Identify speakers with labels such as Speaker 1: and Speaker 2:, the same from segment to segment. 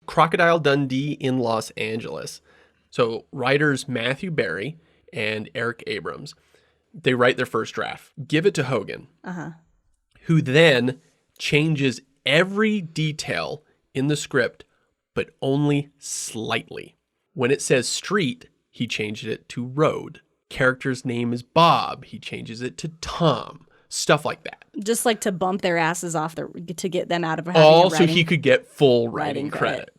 Speaker 1: Crocodile Dundee in Los Angeles. So writers Matthew Barry and Eric Abrams, they write their first draft, give it to Hogan, who then changes every detail in the script, but only slightly. When it says street, he changed it to road. Character's name is Bob. He changes it to Tom. Stuff like that.
Speaker 2: Just like to bump their asses off to get them out of having
Speaker 1: All so he could get full writing credit.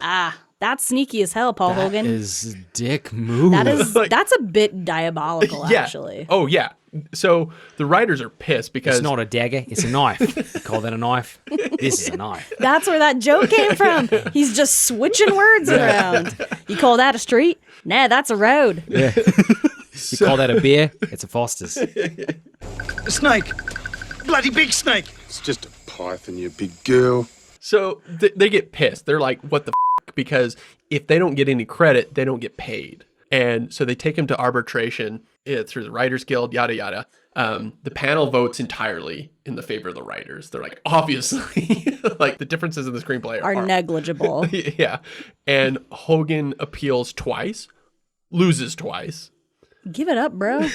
Speaker 2: That's sneaky as hell, Paul Hogan.
Speaker 3: That is dick move.
Speaker 2: That's a bit diabolical, actually.
Speaker 1: Oh, yeah. So the writers are pissed because...
Speaker 3: It's not a dagger, it's a knife. You call that a knife? This is a knife.
Speaker 2: That's where that joke came from. He's just switching words around. You call that a street? Nah, that's a road.
Speaker 3: Yeah. You call that a beer? It's a Foster's.
Speaker 4: A snake. Bloody big snake.
Speaker 5: It's just a python, you big girl.
Speaker 1: So they get pissed. They're like, what the f***? Because if they don't get any credit, they don't get paid. And so they take him to arbitration through the Writers Guild, yada, yada. The panel votes entirely in the favor of the writers. They're like, obviously, like the differences in the screenplay
Speaker 2: are negligible.
Speaker 1: Yeah. And Hogan appeals twice, loses twice.
Speaker 2: Give it up, bro.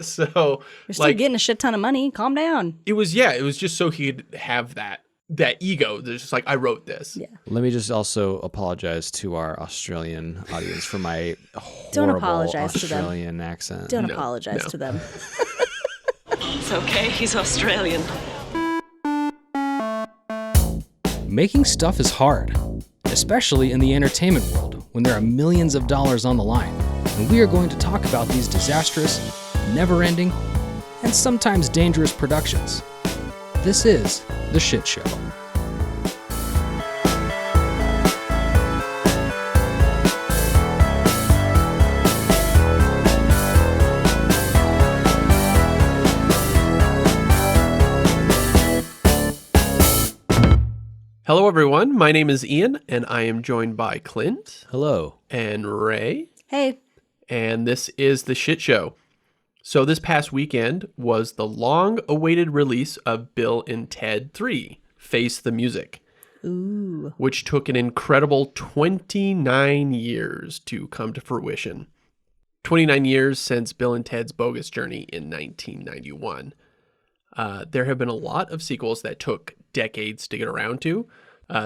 Speaker 1: So
Speaker 2: you're still getting a shit ton of money. Calm down.
Speaker 1: It was just so he could have that ego. There's just like, I wrote this.
Speaker 2: Yeah.
Speaker 3: Let me just also apologize to our Australian audience for my
Speaker 2: Don't
Speaker 3: horrible
Speaker 2: apologize
Speaker 3: Australian
Speaker 2: to them.
Speaker 3: accent.
Speaker 2: Don't apologize to them.
Speaker 6: It's okay, he's Australian.
Speaker 3: Making stuff is hard, especially in the entertainment world when there are millions of dollars on the line. And we are going to talk about these disastrous, never-ending, and sometimes dangerous productions. This is The Shit Show.
Speaker 1: Hello, everyone. My name is Ian, and I am joined by Clint.
Speaker 3: Hello.
Speaker 1: And Ray.
Speaker 2: Hey.
Speaker 1: And this is The Shit Show. So this past weekend was the long-awaited release of Bill and Ted 3, Face the Music.
Speaker 2: Ooh.
Speaker 1: Which took an incredible 29 years to come to fruition. 29 years since Bill and Ted's Bogus Journey in 1991. There have been a lot of sequels that took decades to get around to.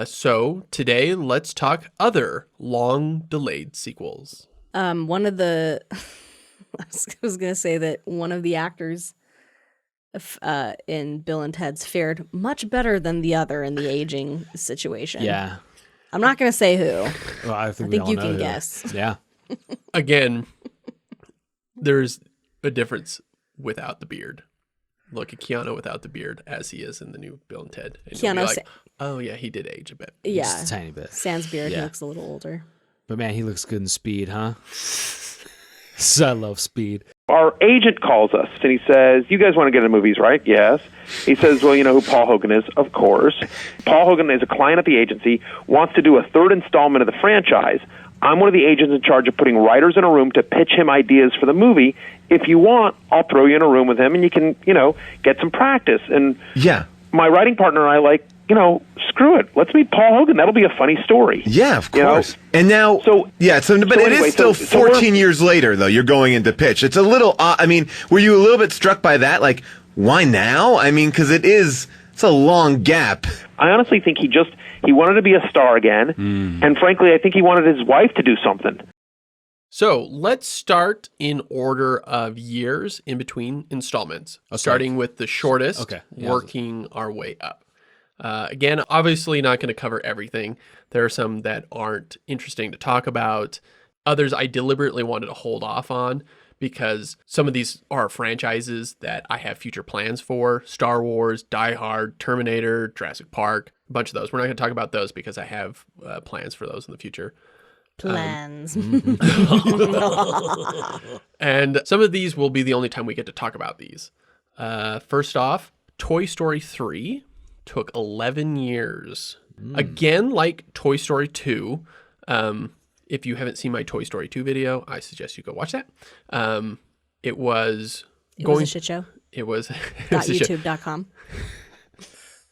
Speaker 1: So today, let's talk other long-delayed sequels.
Speaker 2: One of the... I was going to say that one of the actors in Bill and Ted's fared much better than the other in the aging situation.
Speaker 3: Yeah.
Speaker 2: I'm not going to say who.
Speaker 3: Well, I think
Speaker 2: you can guess.
Speaker 3: Yeah.
Speaker 1: Again, there's a difference without the beard. Look at Keanu without the beard as he is in the new Bill and Ted. And
Speaker 2: Keanu,
Speaker 1: like, oh yeah, he did age a bit.
Speaker 2: Yeah.
Speaker 3: Just a tiny bit.
Speaker 2: Sans beard,
Speaker 3: Yeah.
Speaker 2: he looks a little older.
Speaker 3: But man, he looks good in Speed, huh? I love Speed.
Speaker 7: Our agent calls us and he says, you guys want to get into movies, right? Yes. He says, well, you know who Paul Hogan is? Of course. Paul Hogan is a client at the agency, wants to do a third installment of the franchise. I'm one of the agents in charge of putting writers in a room to pitch him ideas for the movie. If you want, I'll throw you in a room with him and you can, get some practice. And
Speaker 8: yeah,
Speaker 7: my writing partner and I screw it. Let's meet Paul Hogan. That'll be a funny story.
Speaker 8: Yeah, of course. And now, but it is still 14 years later, though, you're going into pitch. It's a little, were you a little bit struck by that? Like, why now? I mean, because it's a long gap.
Speaker 7: I honestly think he wanted to be a star again. And frankly, I think he wanted his wife to do something.
Speaker 1: So let's start in order of years in between installments, starting with the shortest, working our way up. Again, obviously not going to cover everything. There are some that aren't interesting to talk about. Others I deliberately wanted to hold off on because some of these are franchises that I have future plans for. Star Wars, Die Hard, Terminator, Jurassic Park, a bunch of those. We're not going to talk about those because I have plans for those in the future.
Speaker 2: Plans.
Speaker 1: And some of these will be the only time we get to talk about these. First off, Toy Story 3 took 11 years. Again, like Toy Story 2, if you haven't seen my Toy Story 2 video, I suggest you go watch that. It was
Speaker 2: a shit show.
Speaker 1: It was
Speaker 2: .youtube.com.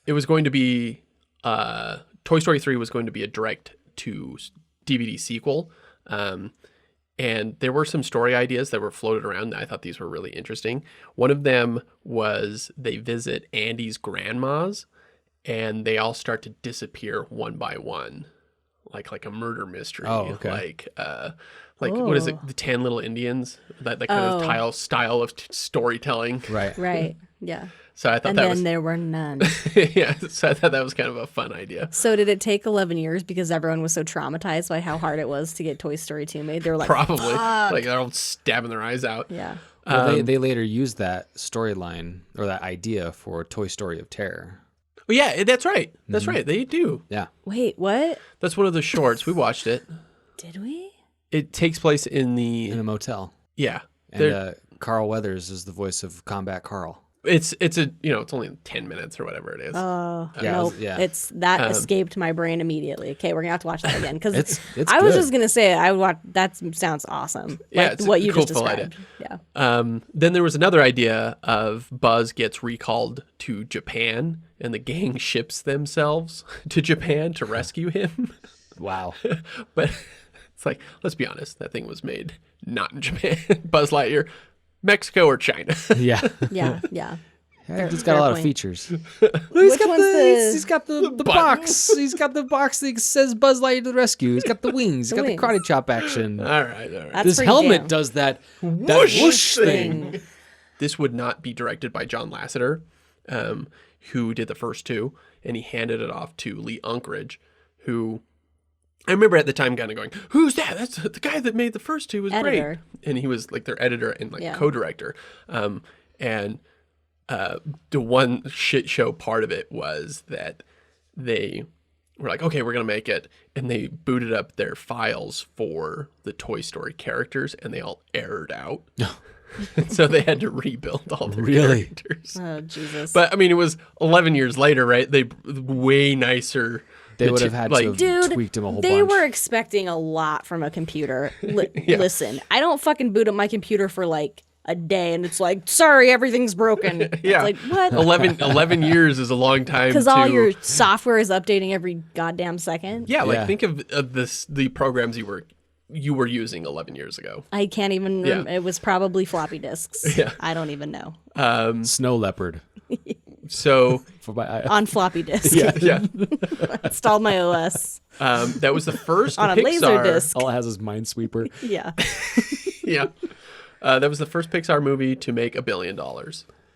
Speaker 1: It was going to be Toy Story 3 was going to be a direct to DVD sequel. And there were some story ideas that were floated around. I thought these were really interesting. One of them was they visit Andy's grandmas, and they all start to disappear one by one, like a murder mystery.
Speaker 3: Oh, okay.
Speaker 1: What is it? The 10 Little Indians. That kind of style of storytelling.
Speaker 3: Right.
Speaker 2: Right. Yeah.
Speaker 1: So I thought
Speaker 2: And
Speaker 1: that
Speaker 2: then
Speaker 1: was
Speaker 2: there were none.
Speaker 1: yeah. So I thought that was kind of a fun idea.
Speaker 2: So did it take 11 years because everyone was so traumatized by how hard it was to get Toy Story 2 made? They were like,
Speaker 1: Probably
Speaker 2: "Fuck."
Speaker 1: like they're all stabbing their eyes out.
Speaker 2: Yeah.
Speaker 3: Well, they later used that storyline or that idea for Toy Story of Terror.
Speaker 1: Oh yeah, that's right. That's right. They do.
Speaker 3: Yeah.
Speaker 2: Wait, what?
Speaker 1: That's one of the shorts. We watched it.
Speaker 2: Did we?
Speaker 1: It takes place in the
Speaker 3: In a motel.
Speaker 1: yeah.
Speaker 3: And Carl Weathers is the voice of Combat Carl.
Speaker 1: It's it's only 10 minutes or whatever it is.
Speaker 2: Oh,
Speaker 3: Yeah,
Speaker 2: nope.
Speaker 3: yeah.
Speaker 2: It's that escaped my brain immediately. Okay, we're gonna have to watch that again because
Speaker 3: It's
Speaker 2: I was
Speaker 3: good.
Speaker 2: just gonna say I would watch. That sounds awesome.
Speaker 1: Yeah,
Speaker 2: Like
Speaker 1: it's
Speaker 2: what
Speaker 1: a
Speaker 2: you
Speaker 1: cool,
Speaker 2: just
Speaker 1: full idea.
Speaker 2: described. Yeah.
Speaker 1: Then there was another idea of Buzz gets recalled to Japan and the gang ships themselves to Japan to rescue him.
Speaker 3: Wow.
Speaker 1: But it's like, let's be honest, that thing was made not in Japan. Buzz Lightyear, Mexico or China.
Speaker 3: Yeah.
Speaker 2: Yeah. Yeah.
Speaker 3: He's got a
Speaker 2: fair
Speaker 3: lot of
Speaker 2: point.
Speaker 3: features.
Speaker 2: Which one's the?
Speaker 3: He's got the box. He's got the box that says Buzz Lightyear to the rescue. He's got the wings. He's got the
Speaker 2: wings.
Speaker 3: karate chop action.
Speaker 1: All right.
Speaker 2: That's
Speaker 3: This
Speaker 2: pretty
Speaker 3: helmet
Speaker 2: damn.
Speaker 3: does that whoosh thing.
Speaker 1: This would not be directed by John Lasseter, who did the first two, and he handed it off to Lee Unkrich, who I remember at the time kind of going, "Who's that? That's the guy that made the first two was
Speaker 2: Editor.
Speaker 1: great," and he was like their editor and
Speaker 2: Yeah.
Speaker 1: co-director. The one shit show part of it was that they were like, "Okay, we're gonna make it," and they booted up their files for the Toy Story characters, and they all errored out. So they had to rebuild all their characters.
Speaker 2: Oh Jesus.
Speaker 1: But I mean, it was 11 years later, right? They way nicer.
Speaker 3: They would have had to have
Speaker 2: Dude,
Speaker 3: tweaked him a whole
Speaker 2: they
Speaker 3: bunch.
Speaker 2: were expecting a lot from a computer. Listen, I don't fucking boot up my computer for like a day and it's like, sorry, everything's broken.
Speaker 1: Yeah.
Speaker 2: It's like, what?
Speaker 1: 11 years is a long time.
Speaker 2: Because all your software is updating every goddamn second.
Speaker 1: Yeah, like
Speaker 3: Yeah.
Speaker 1: think of the programs you were using 11 years ago.
Speaker 2: I can't even.
Speaker 1: Yeah.
Speaker 2: It was probably floppy disks.
Speaker 1: Yeah.
Speaker 2: I don't even know.
Speaker 3: Snow Leopard.
Speaker 1: So
Speaker 3: For my,
Speaker 2: On floppy disk.
Speaker 1: yeah,
Speaker 2: Installed my OS
Speaker 1: that was the first
Speaker 2: on a
Speaker 1: Pixar.
Speaker 2: laser disc.
Speaker 3: all it has is Minesweeper.
Speaker 2: Yeah.
Speaker 1: Yeah, that was the first Pixar movie to make $1 billion.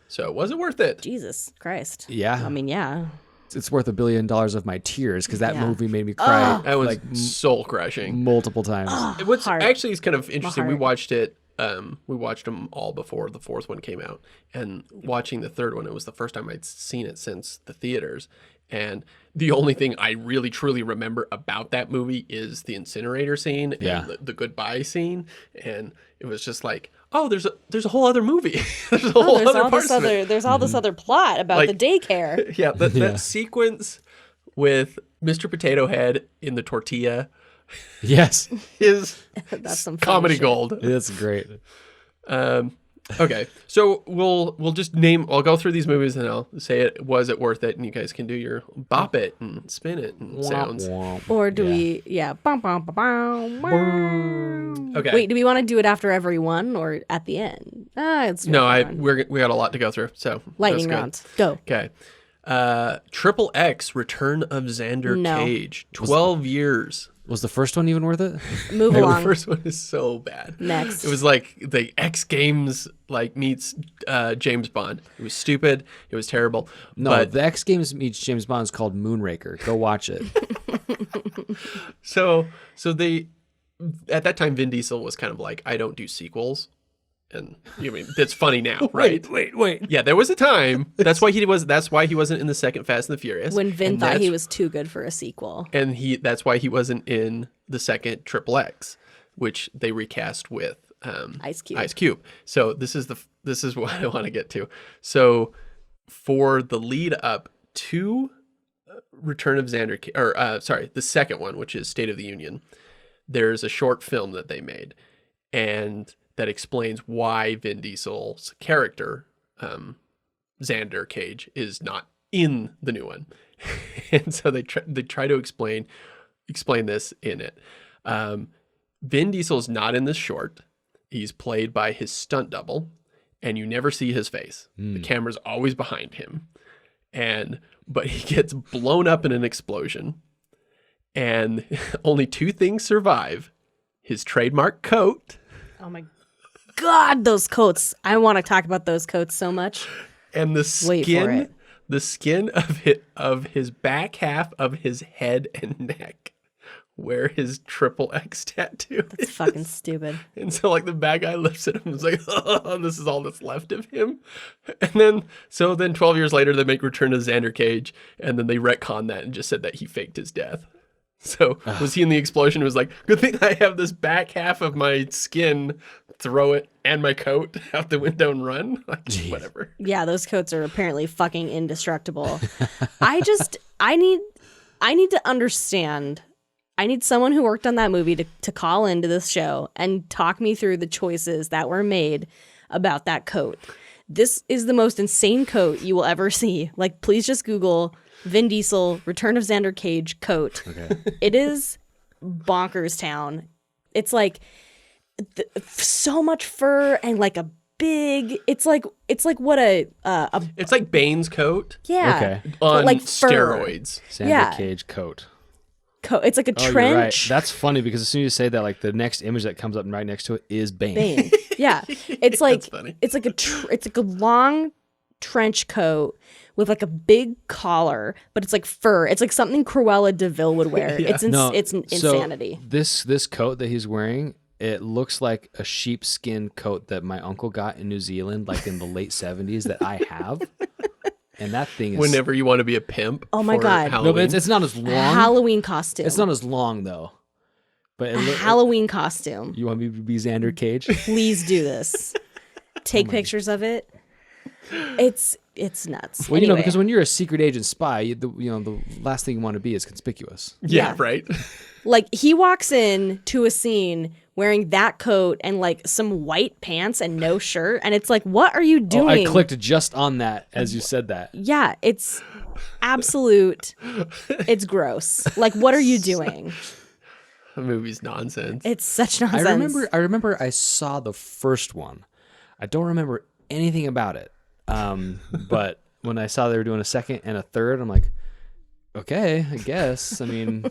Speaker 1: So was it worth it?
Speaker 2: Jesus Christ.
Speaker 3: Yeah.
Speaker 2: I mean, yeah.
Speaker 3: It's worth $1 billion of my tears because that
Speaker 2: Yeah.
Speaker 3: movie made me cry
Speaker 1: That was
Speaker 3: like
Speaker 1: soul crushing.
Speaker 3: multiple times.
Speaker 1: What's
Speaker 2: heart.
Speaker 1: actually is kind of interesting. We
Speaker 2: heart.
Speaker 1: watched it. We watched them all before the fourth one came out, and watching the third one, it was the first time I'd seen it since the theaters. And the only thing I really truly remember about that movie is the incinerator scene
Speaker 3: Yeah.
Speaker 1: and the goodbye scene. And it was just like, oh, there's a whole other movie. There's a whole
Speaker 2: There's
Speaker 1: other
Speaker 2: all
Speaker 1: part
Speaker 2: this
Speaker 1: of it.
Speaker 2: other. There's all this other plot about
Speaker 1: Like-
Speaker 2: the daycare.
Speaker 1: Yeah, that sequence with Mr. Potato Head in the tortilla
Speaker 3: Yes.
Speaker 1: is
Speaker 2: That's some funny
Speaker 1: comedy
Speaker 2: shit.
Speaker 1: gold.
Speaker 3: That's great.
Speaker 1: Okay, so we'll just name. I'll go through these movies and I'll say it. Was it worth it? And you guys can do your bop it and spin it and sounds.
Speaker 2: Or do we? Yeah. Bum, bum, bum, bum, bum.
Speaker 1: Okay.
Speaker 2: Wait, do we want to do it after every one or at the end? It's
Speaker 1: No,
Speaker 2: every one.
Speaker 1: we got a lot to go through. So
Speaker 2: Lightning
Speaker 1: that's good.
Speaker 2: rounds. Go.
Speaker 1: Okay. Triple X Return of Xander
Speaker 2: No.
Speaker 1: Cage. 12 years.
Speaker 3: Was the first one even worth it?
Speaker 2: Move
Speaker 1: The
Speaker 2: along.
Speaker 1: first one is so bad.
Speaker 2: Next.
Speaker 1: It was like the X Games like meets James Bond. It was stupid. It was terrible.
Speaker 3: No,
Speaker 1: but
Speaker 3: the X Games meets James Bond is called Moonraker. Go watch it.
Speaker 1: so they at that time Vin Diesel was kind of like, I don't do sequels. And I mean that's funny now, right?
Speaker 3: Wait.
Speaker 1: Yeah, there was a time. That's why he wasn't in the second Fast and the Furious.
Speaker 2: When Vin
Speaker 1: And
Speaker 2: thought he
Speaker 1: that's-
Speaker 2: was too good for a sequel.
Speaker 1: and that's why he wasn't in the second Triple X, which they recast with
Speaker 2: Ice Cube.
Speaker 1: Ice Cube. So this is what I want to get to. So for the lead up to Return of Xander, the second one, which is State of the Union, there's a short film that they made, and that explains why Vin Diesel's character, Xander Cage, is not in the new one. And so they try to explain, explain this in it. Vin Diesel's not in this short. He's played by his stunt double, and you never see his face. The camera's always behind him. But he gets blown up in an explosion, and only 2 things survive: his trademark coat.
Speaker 2: Oh my God, those coats. I want to talk about those coats so much.
Speaker 1: And the skin of his back half of his head and neck, where his XXX tattoo
Speaker 2: That's fucking stupid.
Speaker 1: And so like the bad guy lifts it up and is like, oh, this is all that's left of him. And then 12 years later, they make Return to Xander Cage, and then they retcon that and just said that he faked his death. So was he in the explosion? It was like, good thing I have this back half of my skin, throw it, and my coat out the window and run. Like, whatever.
Speaker 2: Yeah, those coats are apparently fucking indestructible. I need to understand. I need someone who worked on that movie to call into this show and talk me through the choices that were made about that coat. This is the most insane coat you will ever see. Like, please just Google Vin Diesel Return of Xander Cage coat. Okay. It is bonkers town. It's like so much fur and like a big. It's like what a.
Speaker 1: It's like Bane's coat.
Speaker 2: Yeah.
Speaker 3: Okay.
Speaker 1: On
Speaker 2: like
Speaker 1: steroids.
Speaker 3: Xander Cage coat.
Speaker 2: It's like a trench.
Speaker 3: You're right. That's funny because as soon as you say that, like the next image that comes up right next to it is Bane.
Speaker 2: Yeah, it's like
Speaker 1: That's funny.
Speaker 2: it's like a long trench coat with like a big collar, but it's like fur. It's like something Cruella de Vil would wear.
Speaker 1: Yeah.
Speaker 2: It's insanity.
Speaker 3: So this coat that he's wearing, it looks like a sheepskin coat that my uncle got in New Zealand, like in the late 70s, that I have. And that thing is...
Speaker 1: Whenever you want to be a pimp.
Speaker 2: Oh my
Speaker 1: for
Speaker 2: God.
Speaker 1: Halloween.
Speaker 3: No, but it's not as long.
Speaker 2: Halloween costume.
Speaker 3: It's not as long, though. But
Speaker 2: Halloween costume.
Speaker 3: You want me to be Xander Cage?
Speaker 2: Please do this. Take pictures of it. It's nuts.
Speaker 3: Well,
Speaker 2: anyway.
Speaker 3: because when you're a secret agent spy, the last thing you want to be is conspicuous.
Speaker 1: Yeah, right.
Speaker 2: Like, he walks in to a scene wearing that coat and like some white pants and no shirt, and it's like, what are you doing?
Speaker 3: Oh, I clicked just on that as you said that.
Speaker 2: Yeah, it's absolute. It's gross. Like, what are you doing?
Speaker 1: The movie's nonsense.
Speaker 2: It's such nonsense.
Speaker 3: I remember I saw the first one. I don't remember anything about it. But when I saw they were doing a second and a third, I'm like, okay, I guess. I mean,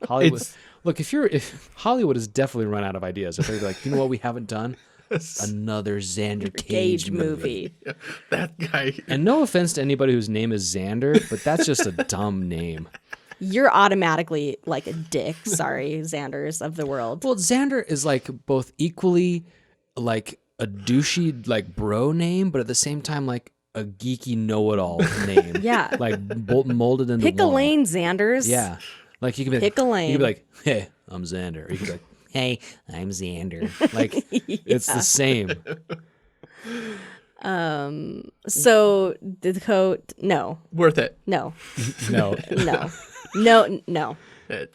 Speaker 3: Hollywood. Look, if Hollywood has definitely run out of ideas. If they're like, you know what, we haven't done another Xander Cage movie.
Speaker 1: Yeah, that guy.
Speaker 3: And no offense to anybody whose name is Xander, but that's just a dumb name.
Speaker 2: You're automatically like a dick. Sorry, Xanders of the world.
Speaker 3: Well, Xander is like both equally like a douchey like bro name, but at the same time like a geeky know-it-all name.
Speaker 2: Yeah.
Speaker 3: Like molded into
Speaker 2: Pick a
Speaker 3: one.
Speaker 2: lane, Xanders.
Speaker 3: Yeah. Like you can be
Speaker 2: Pick a lane.
Speaker 3: You can be like, hey, I'm Xander. Or you can be like, hey, I'm Xander. Like it's the same.
Speaker 2: So the coat, no.
Speaker 1: Worth it.
Speaker 2: No.
Speaker 3: No.
Speaker 2: No.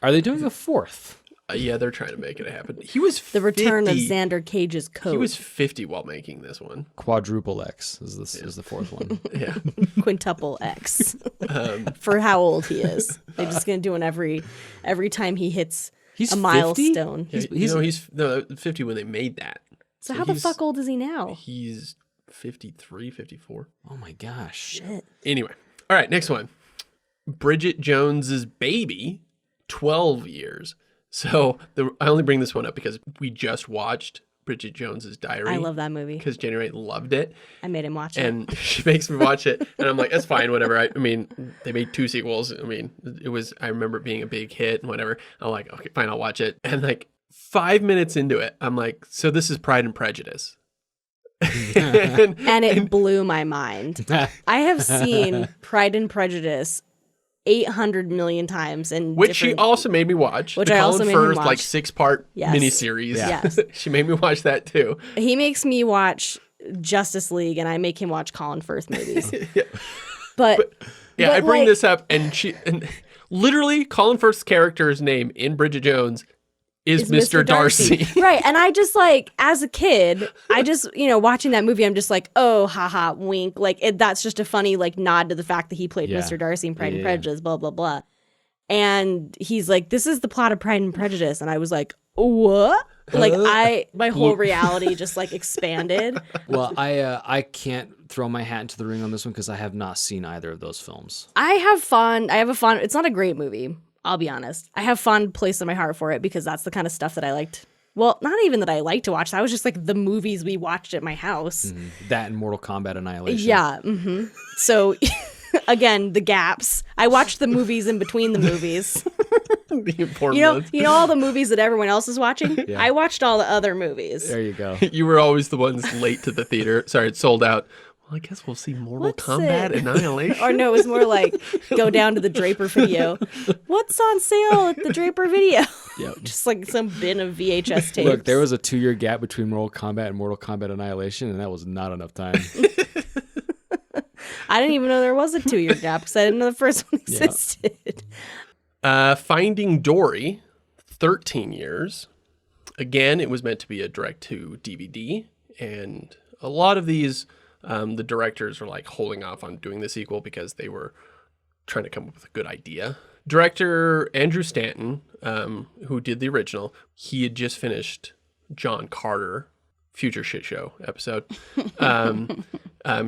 Speaker 3: Are they doing a fourth?
Speaker 1: Yeah, they're trying to make it happen. He was
Speaker 2: The return
Speaker 1: 50.
Speaker 2: of Xander Cage's coat.
Speaker 1: He was 50 while making this one.
Speaker 3: Quadruple X is the fourth one.
Speaker 1: Yeah.
Speaker 2: Quintuple X for how old he is. They're just gonna do one every time he hits
Speaker 3: He's
Speaker 2: a
Speaker 3: 50?
Speaker 2: milestone.
Speaker 1: He's 50 when they made that.
Speaker 2: So how the fuck old is he now?
Speaker 1: He's 53, 54.
Speaker 3: Oh my gosh.
Speaker 2: Shit.
Speaker 1: Anyway. All right, next one. Bridget Jones's Baby, 12 years. So I only bring this one up because we just watched Bridget Jones's Diary.
Speaker 2: I love that movie.
Speaker 1: Because January loved it.
Speaker 2: I made him watch it.
Speaker 1: And she makes me watch it. And I'm like, that's fine, whatever. I mean, they made 2 sequels. I mean, I remember it being a big hit and whatever. I'm like, okay, fine, I'll watch it. And like 5 minutes into it, I'm like, so this is Pride and Prejudice.
Speaker 2: and it blew my mind. I have seen Pride and Prejudice 800 million times, and
Speaker 1: which she also made me watch.
Speaker 2: Which
Speaker 1: the
Speaker 2: I
Speaker 1: Colin
Speaker 2: also made
Speaker 1: Firth,
Speaker 2: him watch.
Speaker 1: like 6-part miniseries.
Speaker 2: Yes.
Speaker 1: She made me watch that too.
Speaker 2: He makes me watch Justice League, and I make him watch Colin Firth movies.
Speaker 1: Yeah.
Speaker 2: But
Speaker 1: I bring this up, and literally Colin Firth's character's name in Bridget Jones is Mr. Darcy.
Speaker 2: Right. And I just like, as a kid, I just, watching that movie, I'm just like, oh, haha, wink. Like, that's just a funny, like, nod to the fact that he played Mr. Darcy in Pride and Prejudice, blah, blah, blah. And he's like, this is the plot of Pride and Prejudice. And I was like, what? Like my whole reality just like expanded.
Speaker 3: Well, I can't throw my hat into the ring on this one because I have not seen either of those films.
Speaker 2: I have a fun, it's not a great movie, I'll be honest. I have fond place in my heart for it because that's the kind of stuff that I liked. Well, not even that I like to watch. That was just like the movies we watched at my house.
Speaker 3: Mm-hmm. That and Mortal Kombat Annihilation.
Speaker 2: Yeah. So again, the gaps. I watched the movies in between the movies.
Speaker 1: The important ones.
Speaker 2: You know all the movies that everyone else is watching?
Speaker 3: Yeah.
Speaker 2: I watched all the other movies.
Speaker 3: There you go.
Speaker 1: You were always the ones late to the theater. Sorry, it's sold out. Well, I guess we'll see Mortal Kombat Annihilation.
Speaker 2: Or no, it was more like go down to the Draper Video. What's on sale at the Draper Video?
Speaker 3: Yep.
Speaker 2: Just like some bin of VHS tapes.
Speaker 3: Look, there was a 2-year gap between Mortal Kombat and Mortal Kombat Annihilation, and that was not enough time.
Speaker 2: I didn't even know there was a 2-year gap because I didn't know the first one existed.
Speaker 1: Finding Dory, 13 years. Again, it was meant to be a direct-to-DVD, and a lot of these, the directors were like holding off on doing the sequel because they were trying to come up with a good idea. Director Andrew Stanton, who did the original, he had just finished John Carter, Future Shit Show episode.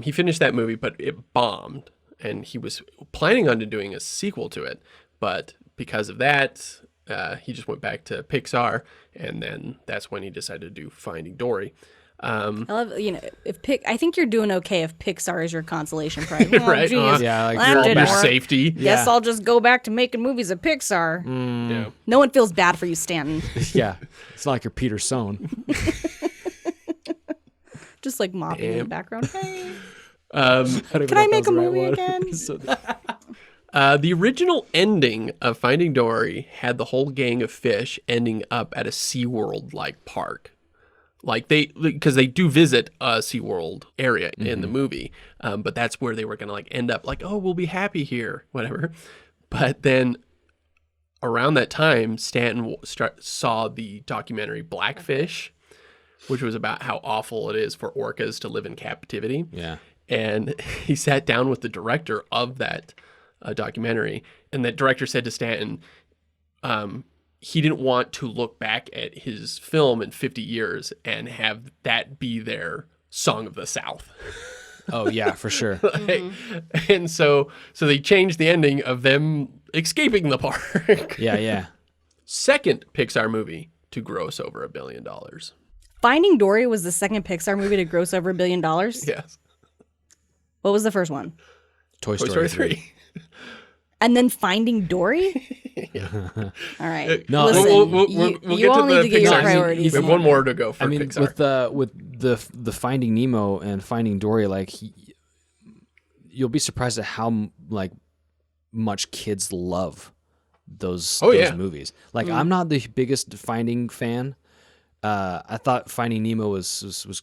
Speaker 1: He finished that movie, but it bombed, and he was planning on doing a sequel to it, but because of that, he just went back to Pixar, and then that's when he decided to do Finding Dory.
Speaker 2: I love, I think you're doing okay if Pixar is your consolation prize. Oh,
Speaker 1: right?
Speaker 2: geez,
Speaker 3: Yeah, like
Speaker 2: that didn't
Speaker 1: your
Speaker 2: work.
Speaker 1: safety.
Speaker 2: Guess I'll just go back to making movies at Pixar.
Speaker 1: Yeah.
Speaker 2: No one feels bad for you, Stanton.
Speaker 3: Yeah, it's not like you're Peter Sohn.
Speaker 2: Just like mopping in the background. Hey.
Speaker 3: Can
Speaker 2: I make a movie again?
Speaker 1: The original ending of Finding Dory had the whole gang of fish ending up at a SeaWorld-like park. Like because they do visit a SeaWorld area in the movie, but that's where they were going to like end up like, oh, we'll be happy here, whatever. But then around that time, Stanton saw the documentary Blackfish, which was about how awful it is for orcas to live in captivity.
Speaker 3: Yeah.
Speaker 1: And he sat down with the director of that documentary, and that director said to Stanton, he didn't want to look back at his film in 50 years and have that be their Song of the South.
Speaker 3: Oh, yeah, for sure.
Speaker 1: And so they changed the ending of them escaping the park.
Speaker 3: Yeah.
Speaker 1: Second Pixar movie to gross over $1 billion.
Speaker 2: Finding Dory was the second Pixar movie to gross over $1 billion.
Speaker 1: Yes.
Speaker 2: What was the first one?
Speaker 3: Toy
Speaker 1: Story 3.
Speaker 2: And then Finding Dory? All right.
Speaker 3: No,
Speaker 2: listen,
Speaker 1: we'll
Speaker 2: you all need to get your
Speaker 1: Pixar.
Speaker 2: priorities.
Speaker 1: We have one more to go for Pixar.
Speaker 3: with the Finding Nemo and Finding Dory, like you'll be surprised at how like much kids love those movies. Like I'm not the biggest Finding fan. I thought Finding Nemo was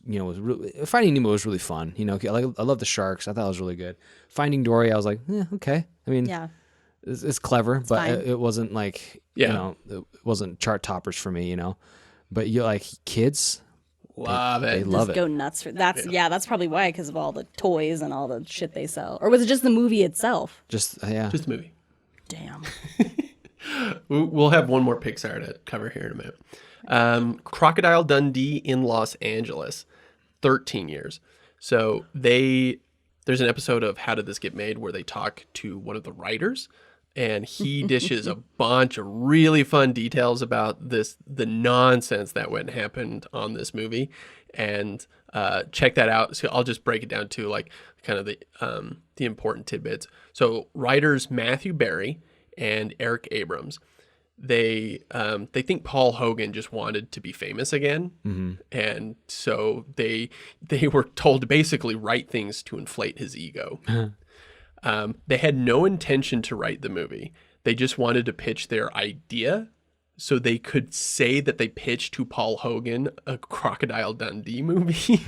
Speaker 3: Finding Nemo was really fun. I love the sharks. I thought it was really good. Finding Dory, I was like, okay. I mean,
Speaker 2: yeah.
Speaker 3: It's clever, but it wasn't like,
Speaker 1: Yeah.
Speaker 3: it wasn't chart toppers for me, But you like kids
Speaker 1: love
Speaker 3: they
Speaker 1: it.
Speaker 3: love
Speaker 2: Just
Speaker 3: it.
Speaker 2: go nuts for that's that's probably why, because of all the toys and all the shit they sell. Or was it just the movie itself?
Speaker 3: Just
Speaker 1: Just a movie.
Speaker 2: Damn.
Speaker 1: We'll have one more Pixar to cover here in a minute. Crocodile Dundee in Los Angeles, 13 years. So there's an episode of How Did This Get Made where they talk to one of the writers, and he dishes a bunch of really fun details about the nonsense that went and happened on this movie. And check that out. So I'll just break it down to like kind of the important tidbits. So writers Matthew Berry and Eric Abrams, they think Paul Hogan just wanted to be famous again, and so they were told to basically write things to inflate his ego. They had no intention to write the movie. They just wanted to pitch their idea so they could say that they pitched to Paul Hogan a Crocodile Dundee movie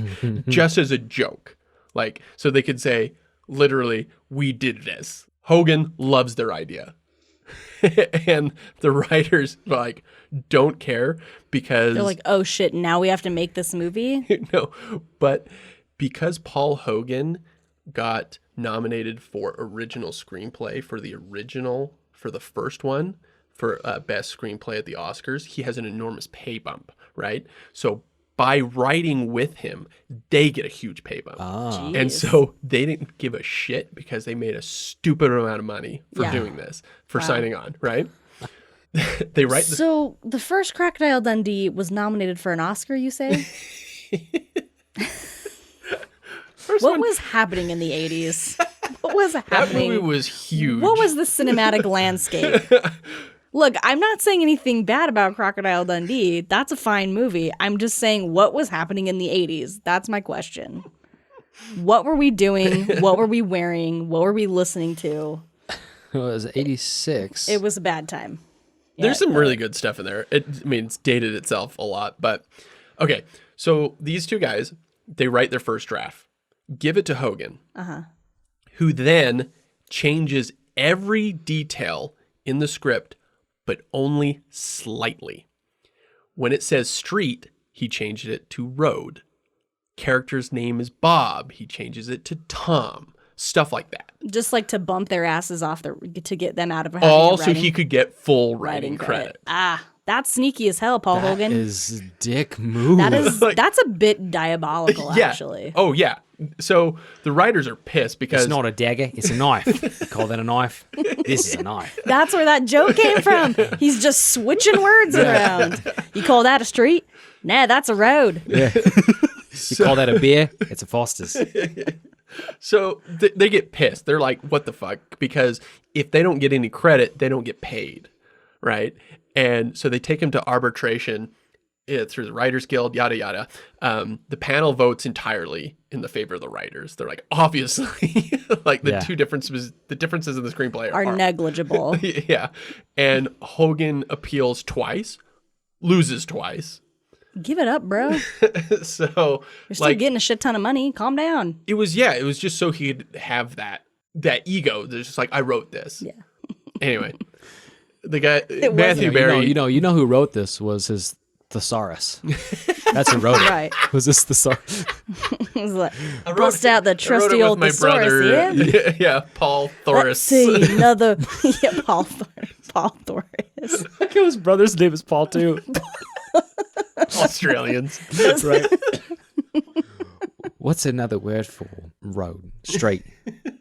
Speaker 1: just as a joke. Like, so they could say, literally, we did this. Hogan loves their idea. And the writers like don't care because
Speaker 2: They're like, oh shit, now we have to make this movie?
Speaker 1: No, but because Paul Hogan got nominated for original screenplay for the original for the first one for best screenplay at the Oscars, he has an enormous pay bump, right? So by writing with him, they get a huge pay bump. And so they didn't give a shit because they made a stupid amount of money for doing this, for signing on, right? They write.
Speaker 2: So the first Crocodile Dundee was nominated for an Oscar, you say? What was happening in the 80s? What was happening?
Speaker 1: That movie was huge.
Speaker 2: What was the cinematic landscape? Look, I'm not saying anything bad about Crocodile Dundee. That's a fine movie. I'm just saying what was happening in the 80s. That's my question. What were we doing? What were we wearing? What were we listening to?
Speaker 3: It was 86.
Speaker 2: It was a bad time.
Speaker 1: There's some really good stuff in there. It's dated itself a lot, but okay. So these two guys, they write their first draft, give it to Hogan, who then changes every detail in the script, but only slightly. When it says street, he changed it to road. Character's name is Bob. He changes it to Tom. Stuff like that.
Speaker 2: Just like to bump their asses off to get them out of
Speaker 1: all so he could get full writing credit.
Speaker 2: That's sneaky as hell, Paul Hogan.
Speaker 3: That is dick move.
Speaker 2: That's a bit diabolical, actually.
Speaker 1: Oh yeah. So the writers are pissed because
Speaker 3: it's not a dagger, it's a knife. You call that a knife? This is a knife.
Speaker 2: That's where that joke came from. He's just switching words around. You call that a street? Nah, that's a road.
Speaker 3: Yeah. You call that a beer? It's a Foster's.
Speaker 1: So they get pissed. They're like, what the fuck? Because if they don't get any credit, they don't get paid, right? And so they take him to arbitration through the Writers Guild, yada, yada. The panel votes entirely in the favor of the writers. They're like, obviously, like the differences in the screenplay
Speaker 2: are negligible.
Speaker 1: Yeah. And Hogan appeals twice, loses twice.
Speaker 2: Give it up, bro.
Speaker 1: So
Speaker 2: you're still getting a shit ton of money. Calm down.
Speaker 1: It was just so he could have that ego. There's just like, I wrote this.
Speaker 2: Yeah.
Speaker 1: Anyway, the guy Matthew Berry.
Speaker 3: You know who wrote this was his thesaurus. That's who wrote it.
Speaker 2: Right.
Speaker 3: Was this thesaurus?
Speaker 2: Bust out the trusty old thesaurus, yeah?
Speaker 1: Yeah, Paul Thoris.
Speaker 2: Let's see another. Yeah, Paul Thoris.
Speaker 3: Like his brother's name is Paul too.
Speaker 1: Australians.
Speaker 3: Right. What's another word for road? Straight.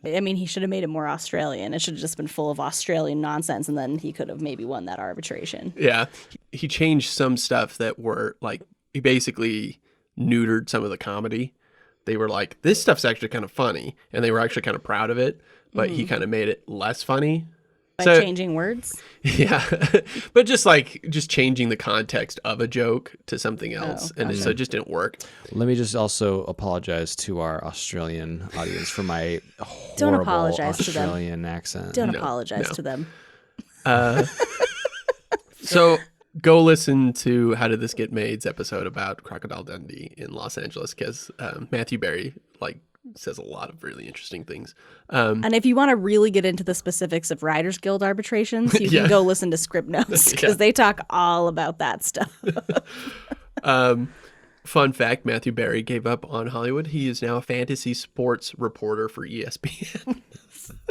Speaker 2: I mean, he should have made it more Australian. It should have just been full of Australian nonsense, and then he could have maybe won that arbitration.
Speaker 1: Yeah. He changed some stuff that were like, he basically neutered some of the comedy. They were like, this stuff's actually kind of funny, and they were actually kind of proud of it, but he kind of made it less funny.
Speaker 2: By changing words?
Speaker 1: Yeah. But just changing the context of a joke to something else. And so it just didn't work.
Speaker 3: Let me just also apologize to our Australian audience for my
Speaker 2: Don't
Speaker 3: horrible
Speaker 2: apologize
Speaker 3: Australian
Speaker 2: to them.
Speaker 3: accent.
Speaker 2: Don't apologize to them.
Speaker 1: So go listen to How Did This Get Made's episode about Crocodile Dundee in Los Angeles, because Matthew Berry says a lot of really interesting things.
Speaker 2: And if you want to really get into the specifics of Writers Guild arbitrations, you can go listen to Script Notes, because they talk all about that stuff.
Speaker 1: Fun fact, Matthew Berry gave up on Hollywood. He is now a fantasy sports reporter for ESPN.